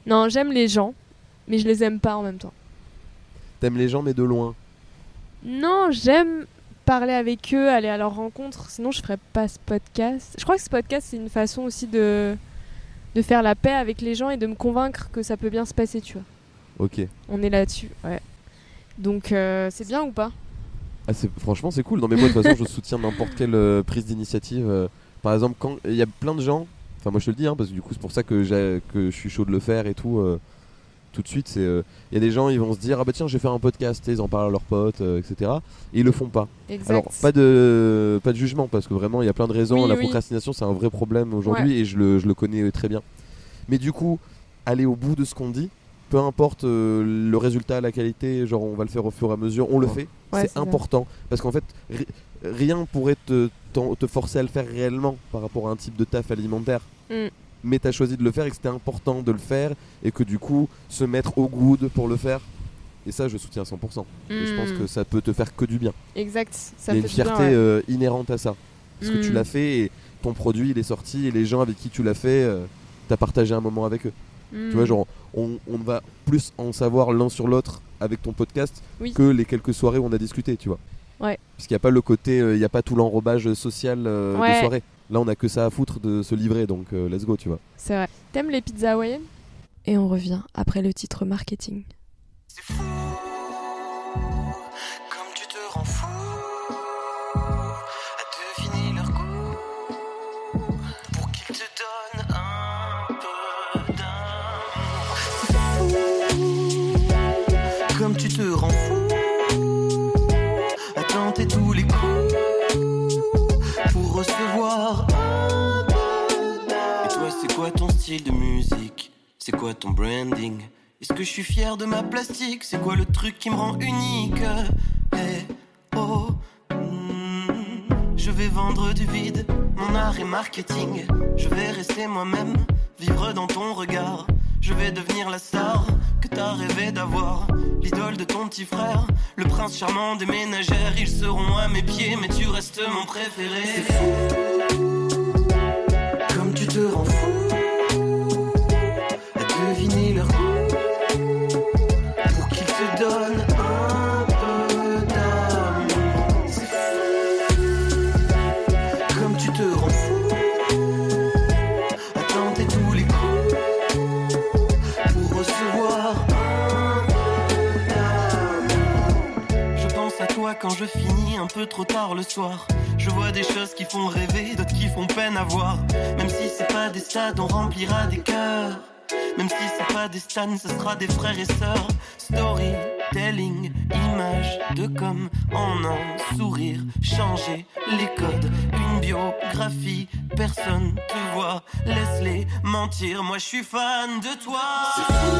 Non, j'aime les gens, mais je les aime pas en même temps. T'aimes les gens, mais de loin? Non, j'aime parler avec eux, aller à leur rencontre. Sinon, je ferais pas ce podcast. Je crois que ce podcast, c'est une façon aussi de faire la paix avec les gens et de me convaincre que ça peut bien se passer, tu vois. Ok. On est là-dessus, ouais. Donc, c'est bien ou pas? Franchement, c'est cool. Non, mais moi, de toute façon, je soutiens n'importe quelle prise d'initiative. Par exemple, quand il y a plein de gens, enfin, moi je te le dis, hein, parce que du coup, c'est pour ça que je suis chaud de le faire et tout. Tout de suite, il y a des gens, ils vont se dire, ah bah tiens, je vais faire un podcast, ils en parlent à leurs potes, etc. Et ils le font pas. Exact. Alors, pas de jugement, parce que vraiment, il y a plein de raisons. Oui, La oui. procrastination, c'est un vrai problème aujourd'hui, et je le connais très bien. Mais du coup, aller au bout de ce qu'on dit, peu importe le résultat, la qualité, genre on va le faire au fur et à mesure, on le fait, c'est important. Parce qu'en fait, rien pourrait te forcer à le faire réellement par rapport à un type de taf alimentaire. Mais tu as choisi de le faire et que c'était important de le faire et que du coup, se mettre au good pour le faire. Et ça, je soutiens à 100%. Et je pense que ça peut te faire que du bien. Exact. Ça il y a fait une fierté bien, inhérente à ça. Parce que tu l'as fait et ton produit, il est sorti et les gens avec qui tu l'as fait, tu as partagé un moment avec eux. Tu vois, genre, on va plus en savoir l'un sur l'autre avec ton podcast que les quelques soirées où on a discuté, tu vois. Ouais. Parce qu'il n'y a pas le côté, il n'y a pas tout l'enrobage social de soirée. Là, on a que ça à foutre de se livrer, donc let's go, tu vois. C'est vrai. T'aimes les pizzas hawaïennes? Et on revient après le titre marketing. C'est fou, comme tu te rends fou à deviner leur goût pour qu'ils te donnent un peu d'amour. C'est fou, comme tu te rends fou à tenter tous les coups pour recevoir un peu d'amour. Et toi, c'est quoi ton style de musique? C'est quoi ton branding? Est-ce que je suis fier de ma plastique? C'est quoi le truc qui me rend unique? Je vais vendre du vide, mon art est marketing. Je vais rester moi-même, vivre dans ton regard. Je vais devenir la star que t'as rêvé d'avoir, l'idole de ton petit frère, le prince charmant des ménagères. Ils seront à mes pieds, mais tu restes mon préféré. C'est fou, comme tu te rends fou à deviner leur goût pour qu'ils te donnent un peu d'amour. C'est fou, comme tu te rends fou à tenter tous les coups pour recevoir un peu d'amour. Je pense à toi quand je finis un peu trop tard le soir. Je vois des choses qui font rêver, d'autres qui font peine à voir. Même si c'est pas des stades, on remplira des cœurs. Même si c'est pas des stans, ce sera des frères et sœurs. Storytelling, image de com en un sourire. Changer les codes, une biographie. Personne te voit, laisse-les mentir. Moi je suis fan de toi. C'est fou,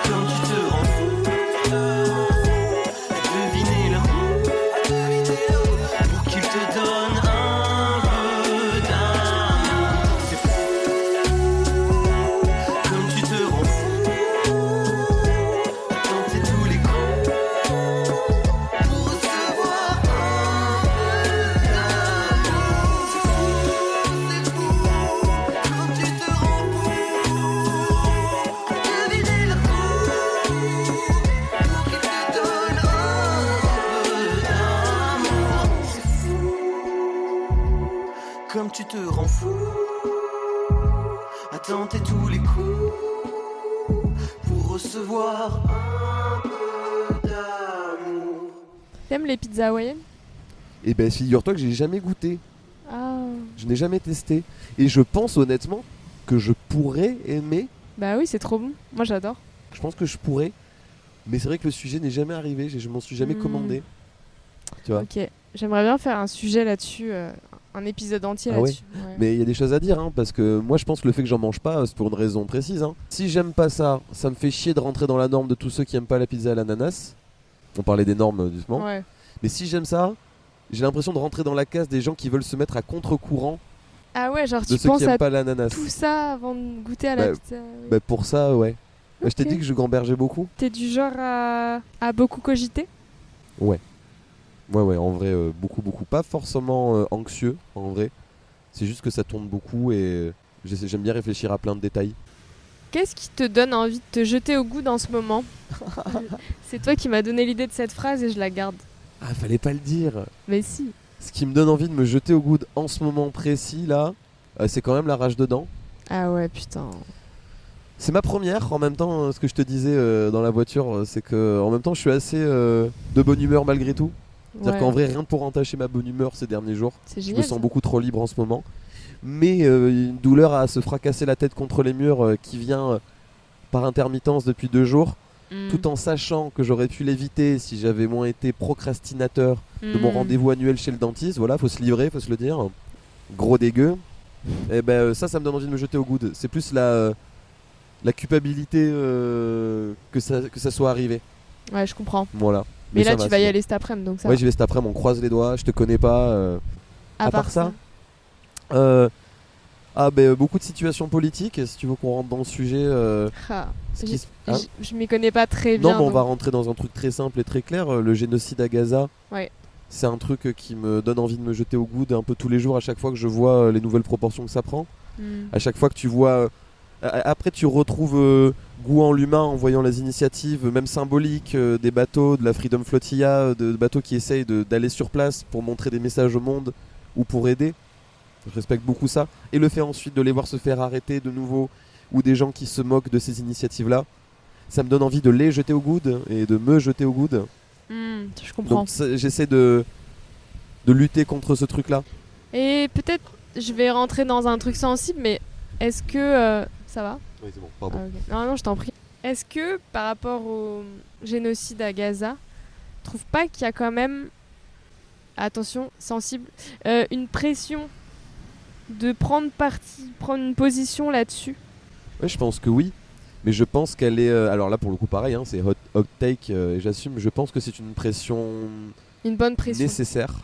comme tu te rends fou à deviner leur goût comme tu te rends fou à tenter tous les coups pour recevoir un peu d'amour. T'aimes les pizzas hawaïennes? Et ben figure-toi que j'ai jamais goûté. Ah. Je n'ai jamais testé. Et je pense honnêtement que je pourrais aimer. Bah oui, c'est trop bon. Moi j'adore. Je pense que je pourrais. Mais c'est vrai que le sujet n'est jamais arrivé. Je m'en suis jamais commandé. Tu vois. Ok. J'aimerais bien faire un sujet là-dessus, un épisode entier Ah ouais. là-dessus. Ouais. Mais il y a des choses à dire, hein, parce que moi je pense que le fait que j'en mange pas, c'est pour une raison précise. Hein. Si j'aime pas ça, ça me fait chier de rentrer dans la norme de tous ceux qui aiment pas la pizza à l'ananas. On parlait des normes doucement. Ouais. Mais si j'aime ça, j'ai l'impression de rentrer dans la case des gens qui veulent se mettre à contre-courant Ah ouais, genre de tu ceux penses qui aiment à pas l'ananas. tout ça avant de goûter à la Bah, pizza. Oui. Bah pour ça, ouais. Bah, je t'ai Ok. dit que je gambergeais beaucoup. T'es du genre à beaucoup cogiter? Ouais, en vrai, beaucoup. Pas forcément anxieux, en vrai. C'est juste que ça tourne beaucoup et j'aime bien réfléchir à plein de détails. Qu'est-ce qui te donne envie de te jeter au goût dans ce moment? C'est toi qui m'as donné l'idée de cette phrase et je la garde. Ah, fallait pas le dire. Mais si. Ce qui me donne envie de me jeter au goût en ce moment précis, là, c'est quand même la rage dedans. Ah ouais, putain. C'est ma première, en même temps, ce que je te disais dans la voiture, c'est que en même temps, je suis assez de bonne humeur malgré tout. C'est-à-dire Ouais. qu'en vrai, rien pour entacher ma bonne humeur ces derniers jours. C'est Je génial. me sens beaucoup trop libre en ce moment. Mais une douleur à se fracasser la tête contre les murs qui vient par intermittence depuis 2 jours, tout en sachant que j'aurais pu l'éviter si j'avais moins été procrastinateur de mon rendez-vous annuel chez le dentiste. Voilà, faut se livrer, faut se le dire. Gros dégueu. Et ben ça me donne envie de me jeter au coude. C'est plus la culpabilité que ça soit arrivé. Ouais, je comprends. Voilà. Mais là, ça tu va, vas y sinon. aller cet après-midi, donc ça Ouais, va. j'y vais cet après-midi, on croise les doigts, je te connais pas. À part ça, beaucoup de situations politiques, si tu veux qu'on rentre dans le sujet. Ah. Ce qui se- Je m'y connais pas très bien. Non, mais on donc- va rentrer dans un truc très simple et très clair. Le génocide à Gaza, Ouais. c'est un truc qui me donne envie de me jeter au coude un peu tous les jours à chaque fois que je vois les nouvelles proportions que ça prend. À chaque fois que tu vois... après, tu retrouves goût en l'humain en voyant les initiatives, même symboliques, des bateaux, de la Freedom Flotilla, de bateaux qui essayent d'aller sur place pour montrer des messages au monde ou pour aider. Je respecte beaucoup ça. Et le fait ensuite de les voir se faire arrêter de nouveau, ou des gens qui se moquent de ces initiatives-là, ça me donne envie de les jeter au coude et de me jeter au coude. Je comprends. Donc j'essaie de lutter contre ce truc-là. Et peut-être, je vais rentrer dans un truc sensible, mais est-ce que... ça va? Oui, c'est bon, pardon. Ah, ok. Non, je t'en prie. Est-ce que, par rapport au génocide à Gaza, tu trouves pas qu'il y a quand même, attention, sensible, une pression de prendre parti, prendre une position là-dessus? Ouais, je pense que oui. Mais je pense qu'elle est... alors là, pour le coup, pareil, hein, c'est hot take et j'assume. Je pense que c'est une pression Une bonne pression. nécessaire.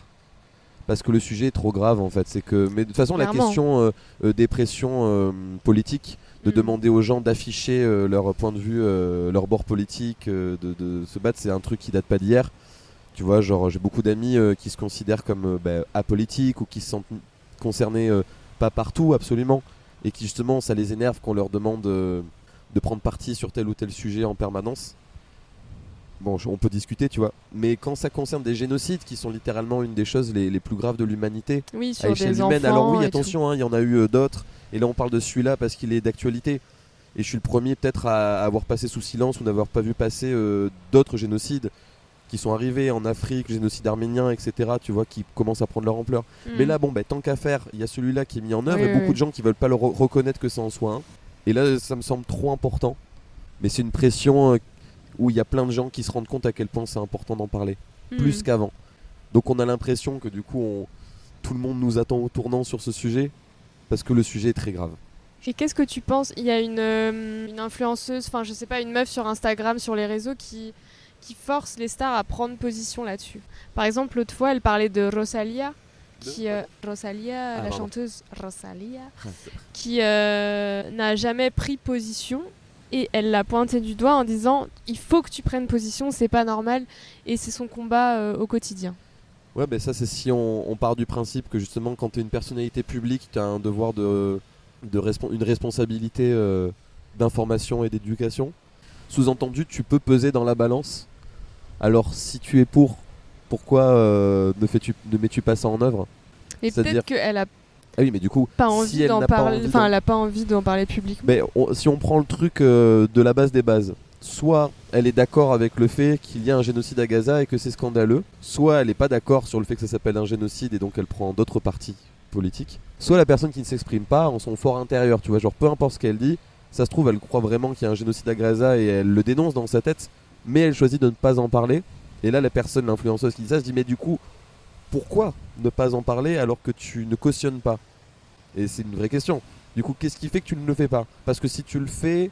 Parce que le sujet est trop grave, en fait. C'est que... Mais de toute façon, la Clairement. question des pressions politiques, de Mm. demander aux gens d'afficher leur point de vue, leur bord politique, de se battre, c'est un truc qui date pas d'hier. Tu vois, genre, j'ai beaucoup d'amis qui se considèrent comme apolitiques ou qui se sentent concernés pas partout, absolument. Et qui, justement, ça les énerve qu'on leur demande de prendre parti sur tel ou tel sujet en permanence. Bon, on peut discuter, tu vois. Mais quand ça concerne des génocides, qui sont littéralement une des choses les plus graves de l'humanité, Oui, à sur échelle des humaine. enfants. Alors oui, et tout. attention, il y en a eu d'autres. Et là, on parle de celui-là parce qu'il est d'actualité. Et je suis le premier peut-être à avoir passé sous silence ou n'avoir pas vu passer d'autres génocides qui sont arrivés en Afrique, génocide arménien, etc. Tu vois, qui commencent à prendre leur ampleur. Mm. Mais là, bon, tant qu'à faire, il y a celui-là qui est mis en œuvre Oui, et beaucoup oui. de gens qui veulent pas le reconnaître que ça en soit un. Et là, ça me semble trop important. Mais c'est une pression où il y a plein de gens qui se rendent compte à quel point c'est important d'en parler. Mm. Plus qu'avant. Donc on a l'impression que du coup, tout le monde nous attend au tournant sur ce sujet parce que le sujet est très grave. Et qu'est-ce que tu penses? Il y a une influenceuse, enfin je sais pas, une meuf sur Instagram, sur les réseaux qui force les stars à prendre position là-dessus. Par exemple, l'autre fois, elle parlait de Rosalia, Rosalia, la pardon. chanteuse Rosalia, qui n'a jamais pris position. Et elle l'a pointé du doigt en disant il faut que tu prennes position, c'est pas normal. Et c'est son combat au quotidien. Ouais, ça c'est si on part du principe que justement quand tu es une personnalité publique, tu as un devoir une responsabilité d'information et d'éducation. Sous-entendu, tu peux peser dans la balance. Alors si tu es pourquoi ne mets-tu pas ça en œuvre? Et C'est-à-dire- peut-être qu'elle a... Ah oui, mais du coup, pas si envie elle d'en n'a pas parler. envie Enfin, d'en- elle a pas envie d'en parler publiquement. Mais si on prend le truc de la base des bases, soit elle est d'accord avec le fait qu'il y a un génocide à Gaza et que c'est scandaleux, soit elle n'est pas d'accord sur le fait que ça s'appelle un génocide et donc elle prend d'autres partis politiques, soit la personne qui ne s'exprime pas en son fort intérieur, tu vois, genre peu importe ce qu'elle dit, ça se trouve elle croit vraiment qu'il y a un génocide à Gaza et elle le dénonce dans sa tête, mais elle choisit de ne pas en parler, et là la personne, l'influenceuse qui dit ça, se dit mais du coup, pourquoi ne pas en parler alors que tu ne cautionnes pas? Et c'est une vraie question. Du coup, qu'est-ce qui fait que tu ne le fais pas? Parce que si tu le fais,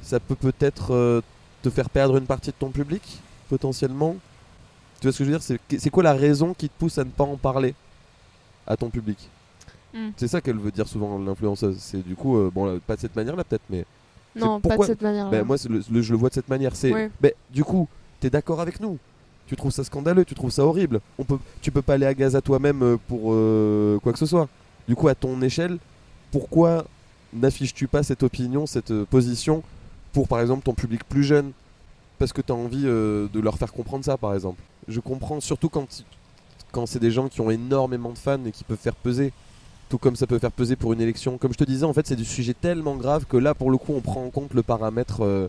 ça peut peut-être te faire perdre une partie de ton public, potentiellement. Tu vois ce que je veux dire? C'est quoi la raison qui te pousse à ne pas en parler à ton public? C'est ça qu'elle veut dire souvent, l'influenceuse. C'est du coup, pas de cette manière-là peut-être, mais... Non, pourquoi- pas de cette manière-là. Bah, moi, je le vois de cette manière. C'est, Ouais. du coup, t'es d'accord avec nous? Tu trouves ça scandaleux? Tu trouves ça horrible? Tu peux pas aller à Gaza toi-même pour quoi que ce soit. Du coup, à ton échelle, pourquoi n'affiches-tu pas cette opinion, cette position pour, par exemple, ton public plus jeune? Parce que tu as envie de leur faire comprendre ça, par exemple. Je comprends, surtout quand c'est des gens qui ont énormément de fans et qui peuvent faire peser. Tout comme ça peut faire peser pour une élection. Comme je te disais, en fait, c'est du sujet tellement grave que là, pour le coup, on prend en compte le paramètre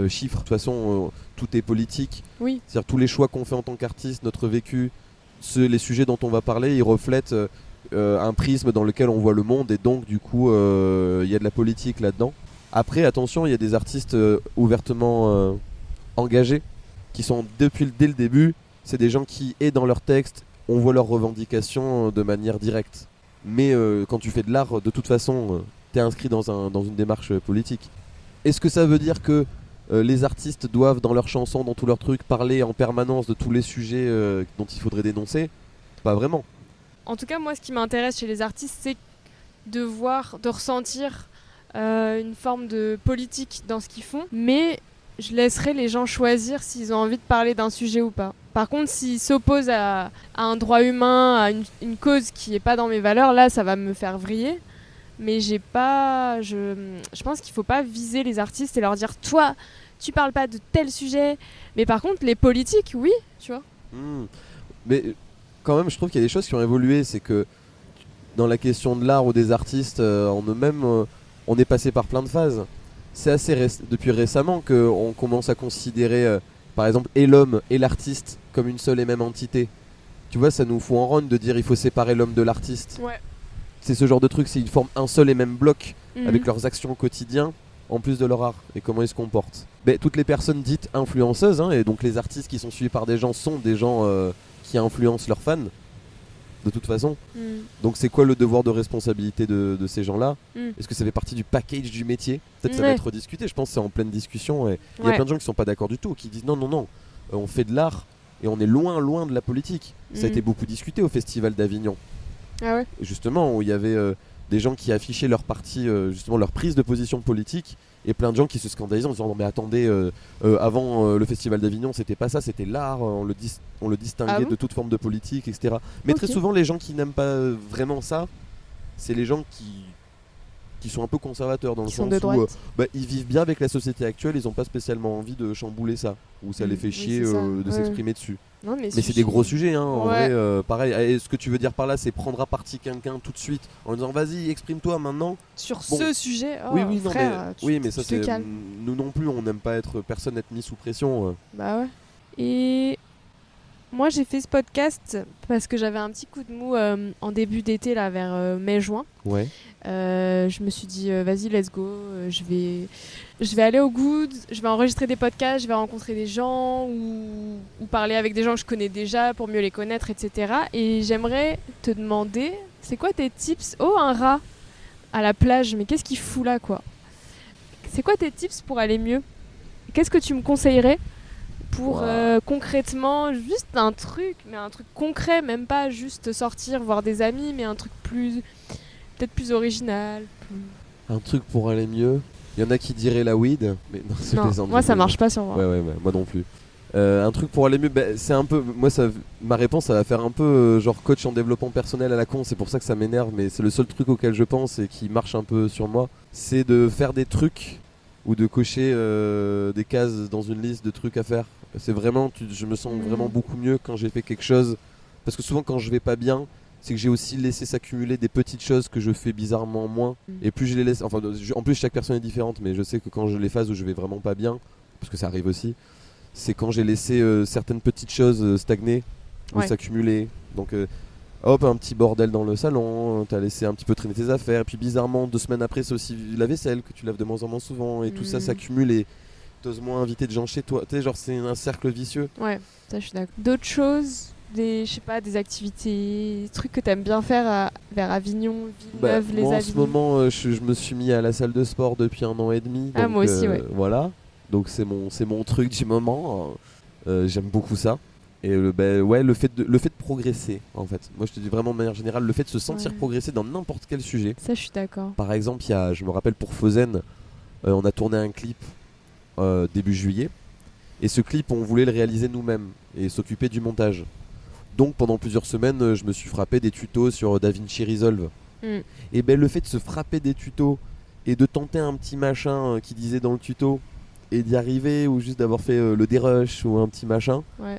chiffre. De toute façon, tout est politique. Oui. C'est-à-dire tous les choix qu'on fait en tant qu'artiste, notre vécu, les sujets dont on va parler, ils reflètent un prisme dans lequel on voit le monde et donc du coup il y a de la politique là-dedans. Après attention, il y a des artistes ouvertement engagés qui sont dès le début, c'est des gens qui, et dans leurs textes, on voit leurs revendications de manière directe. Mais quand tu fais de l'art, de toute façon, t'es inscrit dans une démarche politique. Est-ce que ça veut dire que les artistes doivent, dans leurs chansons, dans tous leurs trucs, parler en permanence de tous les sujets dont il faudrait dénoncer? Pas vraiment. En tout cas, moi, ce qui m'intéresse chez les artistes, c'est de ressentir une forme de politique dans ce qu'ils font, mais je laisserai les gens choisir s'ils ont envie de parler d'un sujet ou pas. Par contre, s'ils s'opposent à un droit humain, à une cause qui n'est pas dans mes valeurs, là, ça va me faire vriller. Mais je pense qu'il ne faut pas viser les artistes et leur dire « Toi, tu parles pas de tel sujet ». Mais par contre, les politiques, oui, tu vois. Mais quand même, je trouve qu'il y a des choses qui ont évolué. C'est que dans la question de l'art ou des artistes en eux-mêmes, on est passé par plein de phases. C'est depuis récemment qu'on commence à considérer, par exemple, et l'homme et l'artiste comme une seule et même entité. Tu vois, ça nous fout en rogne de dire il faut séparer l'homme de l'artiste. Ouais. C'est ce genre de truc, c'est ils forment un seul et même bloc avec leurs actions au quotidien, en plus de leur art et comment ils se comportent. Mais toutes les personnes dites influenceuses, et donc les artistes qui sont suivis par des gens sont des gens qui influencent leurs fans, de toute façon. Donc c'est quoi le devoir de responsabilité de ces gens-là? Est-ce que ça fait partie du package du métier? Peut-être ça va être rediscuté, je pense que c'est en pleine discussion. Et il y a plein de gens qui sont pas d'accord du tout, qui disent non, on fait de l'art et on est loin de la politique. Ça a été beaucoup discuté au Festival d'Avignon. Ah ouais. Justement, où il y avait des gens qui affichaient leur parti, justement leur prise de position politique, et plein de gens qui se scandalisaient en disant non mais attendez, avant le Festival d'Avignon c'était pas ça, c'était l'art, on le distinguait de toute forme de politique, etc. Mais très souvent les gens qui n'aiment pas vraiment ça, c'est les gens qui sont un peu conservateurs dans le sens où ils vivent bien avec la société actuelle, ils n'ont pas spécialement envie de chambouler ça, ou ça les fait chier de s'exprimer dessus. Non, mais c'est des gros sujets, en vrai, pareil. Et ce que tu veux dire par là, c'est prendre à partie quelqu'un tout de suite en disant vas-y, exprime-toi maintenant. Sur ce sujet, oui, frère, mais ça c'est. Nous non plus, on n'aime pas personne être mis sous pression. Bah ouais. Et moi j'ai fait ce podcast parce que j'avais un petit coup de mou en début d'été, là, vers mai-juin. Ouais. Je me suis dit vas-y, let's go, je vais aller au Good, je vais enregistrer des podcasts, je vais rencontrer des gens ou parler avec des gens que je connais déjà pour mieux les connaître, etc. Et j'aimerais te demander, c'est quoi tes tips? Oh, un rat à la plage, mais qu'est-ce qu'il fout là, quoi? C'est quoi tes tips pour aller mieux? Qu'est-ce que tu me conseillerais pour concrètement, juste un truc, mais un truc concret, même pas juste sortir, voir des amis, mais un truc peut-être plus original. Un truc pour aller mieux. Il y en a qui diraient la weed, mais non, c'est non, moi ça marche pas sur moi. Ouais, moi non plus. Un truc pour aller mieux, c'est un peu. Moi, ma réponse, ça va faire un peu genre coach en développement personnel à la con. C'est pour ça que ça m'énerve, mais c'est le seul truc auquel je pense et qui marche un peu sur moi. C'est de faire des trucs ou de cocher des cases dans une liste de trucs à faire. C'est vraiment, je me sens vraiment beaucoup mieux quand j'ai fait quelque chose. Parce que souvent, quand je vais pas bien, c'est que j'ai aussi laissé s'accumuler des petites choses que je fais bizarrement moins. Et plus je les laisse, enfin en plus chaque personne est différente, mais je sais que quand j'ai les phases où je vais vraiment pas bien, parce que ça arrive aussi, c'est quand j'ai laissé certaines petites choses stagner ou Ouais. s'accumuler. Donc hop, un petit bordel dans le salon, t'as laissé un petit peu traîner tes affaires, et puis bizarrement 2 semaines après c'est aussi la vaisselle que tu laves de moins en moins souvent, et tout ça s'accumule et t'oses moins inviter de gens chez toi. Tu sais, genre c'est un cercle vicieux. Ouais, ça je suis d'accord. D'autres choses, je sais pas, des activités, des trucs que t'aimes bien faire vers Avignon, Villeneuve, les moi en Avignon. ce moment je me suis mis à la salle de sport depuis 1 an et demi. Ah, donc, moi aussi, ouais. Voilà, donc c'est mon truc du moment. J'aime beaucoup ça. Et ouais, le fait de progresser en fait. Moi je te dis vraiment de manière générale, le fait de se sentir Ouais. progresser dans n'importe quel sujet. Ça je suis d'accord. Par exemple, je me rappelle pour Frozen, on a tourné un clip début juillet. Et ce clip, on voulait le réaliser nous-mêmes et s'occuper du montage. Donc pendant plusieurs semaines, je me suis frappé des tutos sur DaVinci Resolve. Et le fait de se frapper des tutos et de tenter un petit machin qui disait dans le tuto et d'y arriver, ou juste d'avoir fait le dérush ou un petit machin, Ouais.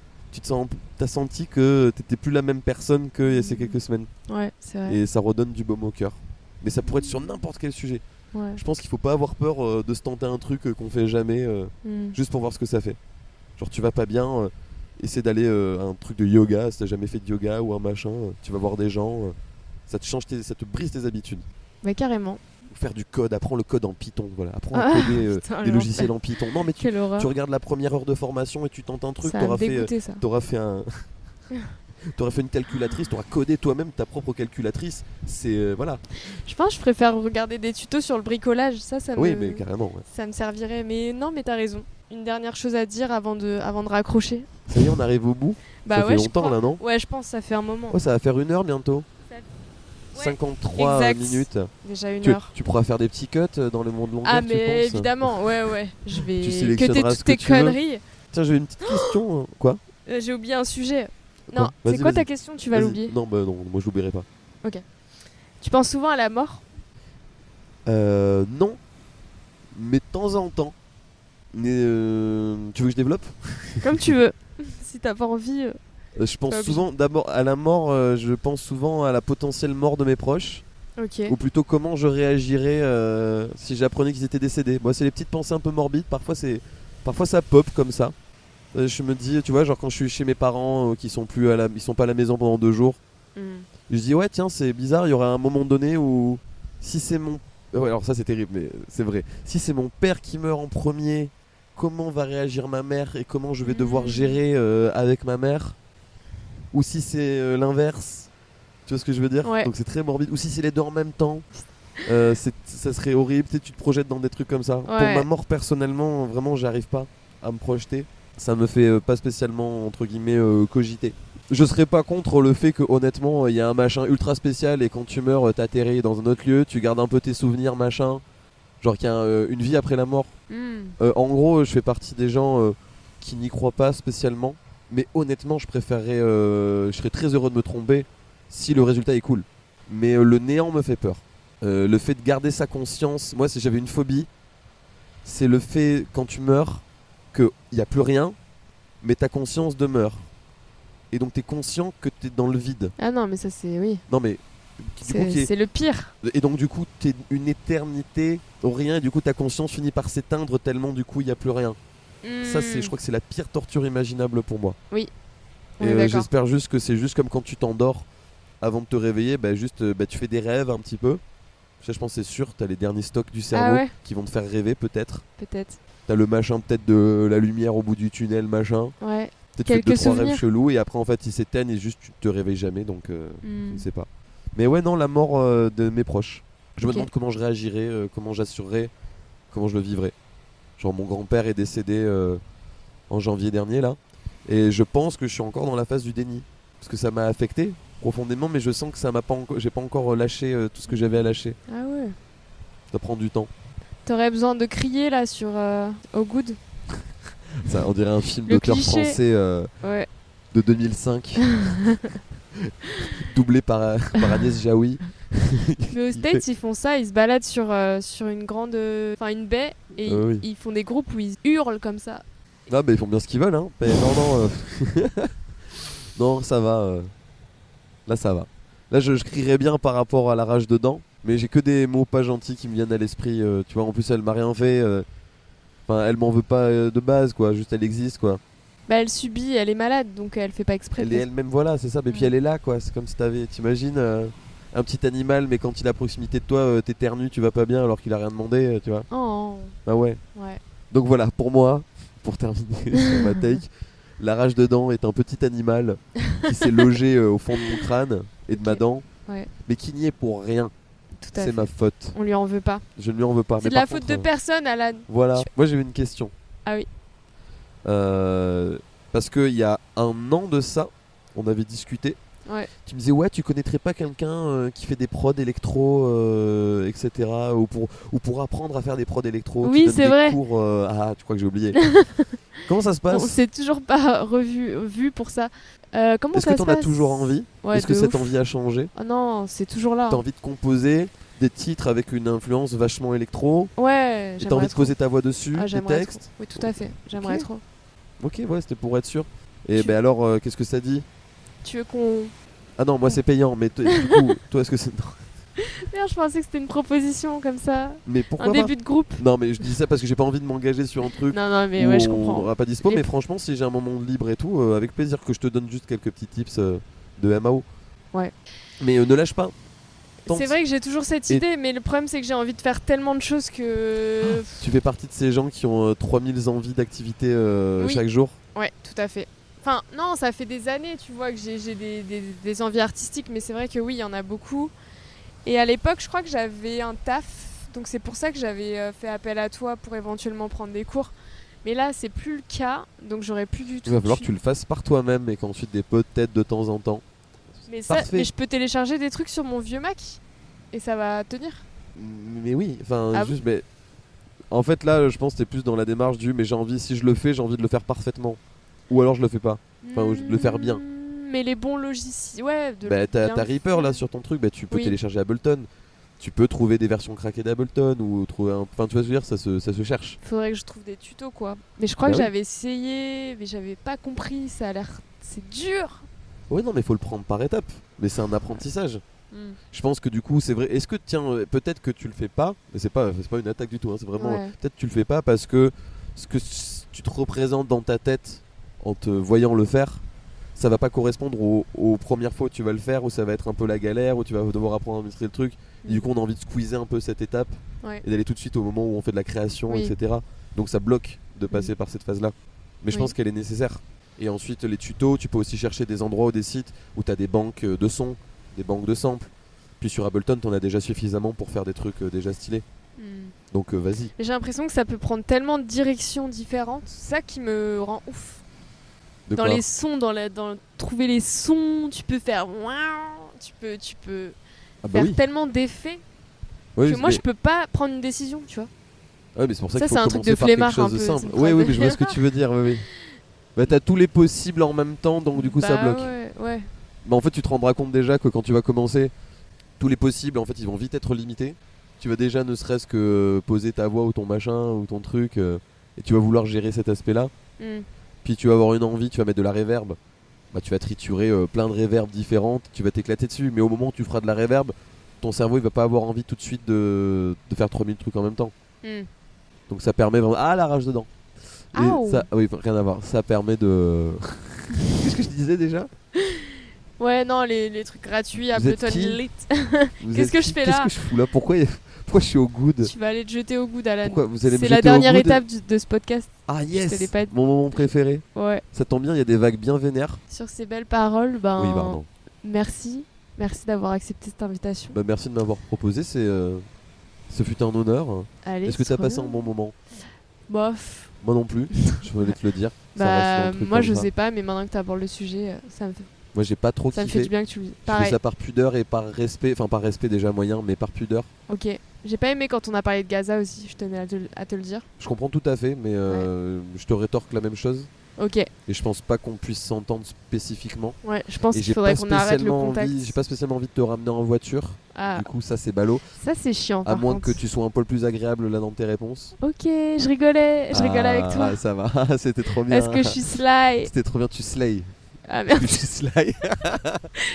t'as senti que t'étais plus la même personne qu'il y a ces quelques semaines. Ouais, c'est vrai. Et ça redonne du baume au cœur. Mais ça pourrait être sur n'importe quel sujet. Ouais. Je pense qu'il faut pas avoir peur de se tenter un truc qu'on fait jamais juste pour voir ce que ça fait. Genre tu vas pas bien, essaie d'aller à un truc de yoga si t'as jamais fait de yoga ou un machin, tu vas voir des gens, ça te brise tes habitudes. Mais carrément. Ou faire du code, apprends le code en Python, voilà, apprends Ah, à coder putain, des l'enfer. logiciels en Python. Non mais Quelle horreur. tu regardes la première heure de formation et tu tentes un truc, Ça va me dégoûter, ça. t'auras fait t'auras fait une calculatrice, t'auras codé toi-même ta propre calculatrice, c'est voilà. Je pense que je préfère regarder des tutos sur le bricolage, ça Oui mais carrément ouais. ça me servirait. Mais non, mais t'as raison. Une dernière chose à dire avant de raccrocher. Ça y est, on arrive au bout. Bah Ça fait ouais, longtemps, je crois. là, non Ouais, je pense que ça fait un moment. Ouais, ça va faire 1 heure bientôt. Ça- Ouais, 53 exact. minutes. Déjà 1 Tu, heure. tu pourras faire des petits cuts dans le monde longueur, Ah tu mais penses évidemment, ouais. Je vais Tu cuter sélectionneras ce toutes que tes tu veux. conneries. Tiens, j'ai une petite question. Quoi J'ai oublié un sujet. Quoi Non, c'est Vas-y, quoi ta vas-y. question? Tu vas Vas-y. l'oublier. Non, non, moi je l'oublierai pas. Tu penses souvent à la mort? Non, mais de temps en temps. Mais tu veux que je développe Comme tu veux. Si t'as pas envie. Je pense Pas obligé. souvent d'abord à la mort, je pense souvent à la potentielle mort de mes proches, Ok. ou plutôt comment je réagirais si j'apprenais qu'ils étaient décédés. Moi, c'est les petites pensées un peu morbides, parfois ça pop comme ça. Je me dis, tu vois, genre quand je suis chez mes parents qui sont ils sont pas à la maison pendant 2 jours, Hmm. je dis ouais tiens c'est bizarre, il y aura un moment donné où si c'est mon... Ouais, alors ça c'est terrible mais c'est vrai. Si c'est mon père qui meurt en premier, comment va réagir ma mère et comment je vais devoir gérer avec ma mère? Ou si c'est l'inverse, tu vois ce que je veux dire? Ouais. Donc c'est très morbide. Ou si c'est les deux en même temps, ça serait horrible. Tu te projettes dans des trucs comme ça. Pour ma mort personnellement, vraiment j'arrive pas à me projeter. Ça me fait pas spécialement entre guillemets cogiter. Je serais pas contre le fait que honnêtement il y a un machin ultra spécial et quand tu meurs t'atterris dans un autre lieu, tu gardes un peu tes souvenirs machin. Genre qu'il y a une vie après la mort. En gros je fais partie des gens qui n'y croient pas spécialement. Mais honnêtement je serais très heureux de me tromper si le résultat est cool. Mais le néant me fait peur. Le fait de garder sa conscience, moi si j'avais une phobie, c'est le fait quand tu meurs qu'il n'y a plus rien, mais ta conscience demeure. Et donc t'es conscient que t'es dans le vide. Ah non, mais ça c'est... Oui. Non mais... Du coup, C'est le pire. Et donc du coup t'es une éternité au rien et du coup ta conscience finit par s'éteindre tellement du coup il n'y a plus rien. Ça je crois que c'est la pire torture imaginable pour moi. Oui. Et j'espère juste que c'est juste comme quand tu t'endors avant de te réveiller, tu fais des rêves un petit peu. Ça, je pense que c'est sûr, t'as les derniers stocks du cerveau qui vont te faire rêver peut-être. Peut-être. T'as le machin peut-être de la lumière au bout du tunnel machin. Ouais. Peut-être tu fais 2-3 souvenirs. rêves chelous et après en fait ils s'éteignent et juste tu te réveilles jamais donc je ne sais pas. Mais ouais non, la mort de mes proches. Je me demande comment je réagirais, comment j'assurerais, comment je le vivrais. Genre mon grand-père est décédé en janvier dernier là. Et je pense que je suis encore dans la phase du déni. Parce que ça m'a affecté profondément mais je sens que ça m'a pas j'ai pas encore lâché tout ce que j'avais à lâcher. Ah ouais. Ça prend du temps. T'aurais besoin de crier là sur Oh Good. Ça, on dirait un film Le d'auteur cliché. français Ouais. de 2005. Doublé par Agnès Jaoui. Mais aux States, ils font ça, ils se baladent sur une grande... Enfin, une baie, et Oui. ils font des groupes où ils hurlent comme ça. Ah bah ils font bien ce qu'ils veulent hein. Mais non. Non ça va. Là ça va. Là, je crierais bien par rapport à la rage dedans, mais j'ai que des mots pas gentils qui me viennent à l'esprit. Tu vois, en plus, elle m'a rien fait. Enfin, elle m'en veut pas de base, quoi. Juste, elle existe, quoi. Bah, elle subit, elle est malade, donc elle fait pas exprès. Elle est elle-même, voilà, c'est ça. Mais puis elle est là, quoi. C'est comme si t'imagines un petit animal, mais quand il est à proximité de toi, t'éternues, tu vas pas bien alors qu'il a rien demandé, tu vois. Oh. Bah ouais. Ouais. Donc voilà, pour moi, pour terminer sur ma take, la rage dedans est un petit animal qui s'est logé au fond de mon crâne et de ma dent, Ouais. mais qui n'y est pour rien. Tout à C'est fait. ma faute. On lui en veut pas. Je ne lui en veux pas. C'est Mais de la par faute contre, de personne, Alan. Voilà. Moi, j'ai une question. Ah oui. Parce qu'il y a un an de ça, on avait discuté. Ouais. Tu me disais, ouais, tu connaîtrais pas quelqu'un qui fait des prods électro, etc. Ou pour apprendre à faire des prods électro. Oui, qui donne c'est des vrai. cours, ah, tu crois que j'ai oublié. Comment ça se On passe? s'est toujours pas vu pour ça. Comment Est-ce ça que se t'en as passe toujours envie? Ouais, Est-ce que de cette ouf. envie a changé? Oh non, c'est toujours là. T'as envie de composer des titres avec une influence vachement électro? Ouais, Et t'as j'aimerais envie de trop. poser ta voix dessus, Ah, des j'aimerais textes? trop. Oui, tout à fait. J'aimerais Ok. trop. Ok, ouais, c'était pour être sûr. Et Tu- ben alors, qu'est-ce que ça dit? Tu veux qu'on... Ah non, moi c'est payant, mais du coup, toi est-ce que c'est... Merde, je pensais que c'était une proposition comme ça. Mais pourquoi Un pas? début de groupe. Non, mais je dis ça parce que j'ai pas envie de m'engager sur un truc Non, non, mais où ouais, je on comprends. n'aura pas dispo. Et Mais p- franchement, si j'ai un moment libre et tout, avec plaisir que je te donne juste quelques petits tips de MAO. Ouais. Mais ne lâche pas. Tente. C'est vrai que j'ai toujours cette Et- idée, mais le problème c'est que j'ai envie de faire tellement de choses que... Tu fais partie de ces gens qui ont 3000 envies d'activité Oui. chaque jour. Ouais, tout à fait. Enfin, non, ça fait des années, tu vois, que j'ai des envies artistiques, mais c'est vrai que oui, il y en a beaucoup. Et à l'époque, je crois que j'avais un taf, donc c'est pour ça que j'avais fait appel à toi pour éventuellement prendre des cours. Mais là, c'est plus le cas, donc j'aurais plus du tout. Il va falloir que tu le fasses par toi-même et qu'ensuite des potes t'aident de temps en temps. Mais ça, Parfait. mais je peux télécharger des trucs sur mon vieux Mac et ça va tenir. Mais oui, enfin, Ah juste, mais. En fait, là, je pense que t'es plus dans la démarche du mais j'ai envie, si je le fais, j'ai envie de le faire parfaitement. Ou alors je le fais pas. Enfin, ou de le faire bien. Mais les bons logiciels, ouais. De Bah, t'as bien Reaper le là faire. sur ton truc, bah, tu peux Oui. télécharger Ableton. Tu peux trouver des versions craquées d'Ableton ou trouver un. Enfin, tu vois ce que je veux dire, ça se cherche. Faudrait que je trouve des tutos quoi. Mais je crois Bah que oui. j'avais essayé, mais j'avais pas compris. Ça a l'air, c'est dur. Ouais, non, mais faut le prendre par étapes. Mais c'est un apprentissage. Hmm. Je pense que du coup, c'est vrai. Est-ce que, tiens, peut-être que tu le fais pas, mais c'est pas une attaque du tout, hein, c'est vraiment. Ouais. Peut-être que tu le fais pas parce que ce que tu te représentes dans ta tête en te voyant le faire, ça va pas correspondre aux premières fois où tu vas le faire, où ça va être un peu la galère, où tu vas devoir apprendre à maîtriser le truc. Et du coup, on a envie de squeezer un peu cette étape Ouais. et d'aller tout de suite au moment où on fait de la création, Oui. etc. Donc ça bloque de passer par cette phase-là. Mais je Oui. pense qu'elle est nécessaire. Et ensuite, les tutos, tu peux aussi chercher des endroits ou des sites où tu as des banques de sons, des banques de samples. Puis sur Ableton, t'en as déjà suffisamment pour faire des trucs déjà stylés. Hmm. Donc vas-y. Mais j'ai l'impression que ça peut prendre tellement de directions différentes. C'est ça qui me rend ouf. De Dans quoi les sons, dans trouver les sons, tu peux faire waouh, tu peux Ah bah faire oui. tellement d'effets Oui, que moi mais- je peux pas prendre une décision, tu vois. Ouais, mais c'est pour ça Ça, qu'il faut c'est un truc commencer de par quelque flemmard, chose un de peu, simple. c'est une Oui, phrase oui, de mais je vois ce que tu veux dire. Oui, oui. Bah t'as tous les possibles en même temps, donc du coup ça Bah bloque. Ouais, ouais. Bah en fait tu te rendras compte déjà que quand tu vas commencer, tous les possibles en fait ils vont vite être limités. Tu vas déjà ne serait-ce que poser ta voix ou ton machin ou ton truc et tu vas vouloir gérer cet aspect-là. Hmm. Puis tu vas avoir une envie, tu vas mettre de la reverb. Bah tu vas triturer plein de reverbs différentes, tu vas t'éclater dessus. Mais au moment où tu feras de la reverb, ton cerveau il va pas avoir envie tout de suite de faire 3000 trucs en même temps. Hmm. Donc ça permet vraiment... Ah la rage dedans. Et Aouh. ça, oui, rien à voir. Ça permet de... Qu'est-ce que je disais déjà? Ouais, non, les trucs gratuits, Vous êtes Ableton qui Elite. Vous Qu'est-ce êtes que qui? je fais Qu'est-ce là que je fous là? Pourquoi je suis au good? Tu vas aller te jeter au goût d'Alan. Pourquoi vous allez me C'est la jeter au dernière good étape de ce podcast. Ah t'allais yes, pas être- mon moment préféré. Ouais. Ça tombe bien, il y a des vagues bien vénères. Sur ces belles paroles, ben, Oui, pardon. merci. Merci d'avoir accepté cette invitation. Bah, merci de m'avoir proposé, ce fut un honneur. Allez, Est-ce que c'est t'as trop passé un bien. bon moment? Bof. Moi non plus, je voulais te le dire. Ça Bah, reste un truc moi comme je ça. sais pas, mais maintenant que tu abordes le sujet, Moi j'ai pas trop ça me fait kiffé. du bien que tu le dises. Je fais Pareil. ça par pudeur et par respect, enfin par respect déjà moyen, mais par pudeur. Ok. J'ai pas aimé quand on a parlé de Gaza aussi, je tenais à te le dire. Je comprends tout à fait, mais je te rétorque la même chose. Ok. Et je pense pas qu'on puisse s'entendre spécifiquement. Ouais, je pense Et qu'il j'ai faudrait pas qu'on arrête le spécialement contact. j'ai pas spécialement envie de te ramener en voiture. Ah, Du coup, ça c'est ballot. ça c'est chiant. À par moins contre. que tu sois un peu plus agréable là dans tes réponses. Ok, je rigolais avec toi. Ah, ça va, c'était trop bien. Est-ce que je suis sly? C'était trop bien, tu slay. Ah Parce merde, que tu slay.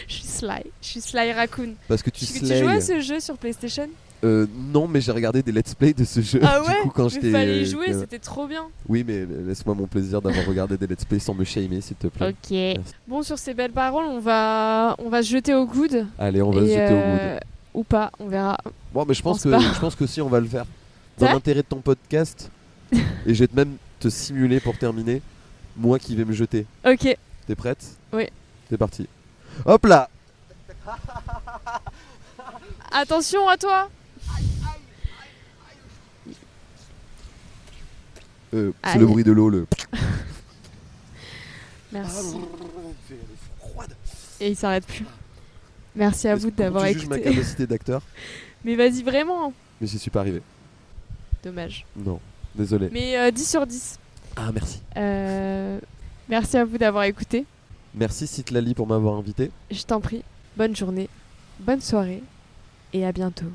je suis Sly Raccoon. Parce que tu Tu slay. jouais à ce jeu sur PlayStation? Non, mais j'ai regardé des let's play de ce jeu. Ah du ouais, coup, quand mais j'étais. fallait y jouer, c'était trop bien. Oui, mais laisse-moi mon plaisir d'avoir regardé des let's play sans me shamer, s'il te plaît. Ok. Bon, sur ces belles paroles, on va se jeter au coude. Allez, on va se Et, jeter au coude. Ou pas, on verra. Bon, mais je pense pense pas. que si, on va le faire. Dans Ouais. l'intérêt de ton podcast, et je vais même te simuler pour terminer, moi qui vais me jeter. Ok. T'es prête? Oui. C'est parti. Hop là! Attention à toi. C'est Aïe. le bruit de l'eau, le. Merci. Elle est froide. Et il s'arrête plus. Merci à Est-ce vous que d'avoir tu juges ma écouté. capacité d'acteur? Mais vas-y, vraiment. Mais j'y suis pas arrivé. Dommage. Non, désolé. Mais 10 sur 10. Ah, merci. Merci à vous d'avoir écouté. Merci Citlali pour m'avoir invité. Je t'en prie. Bonne journée, bonne soirée et à bientôt.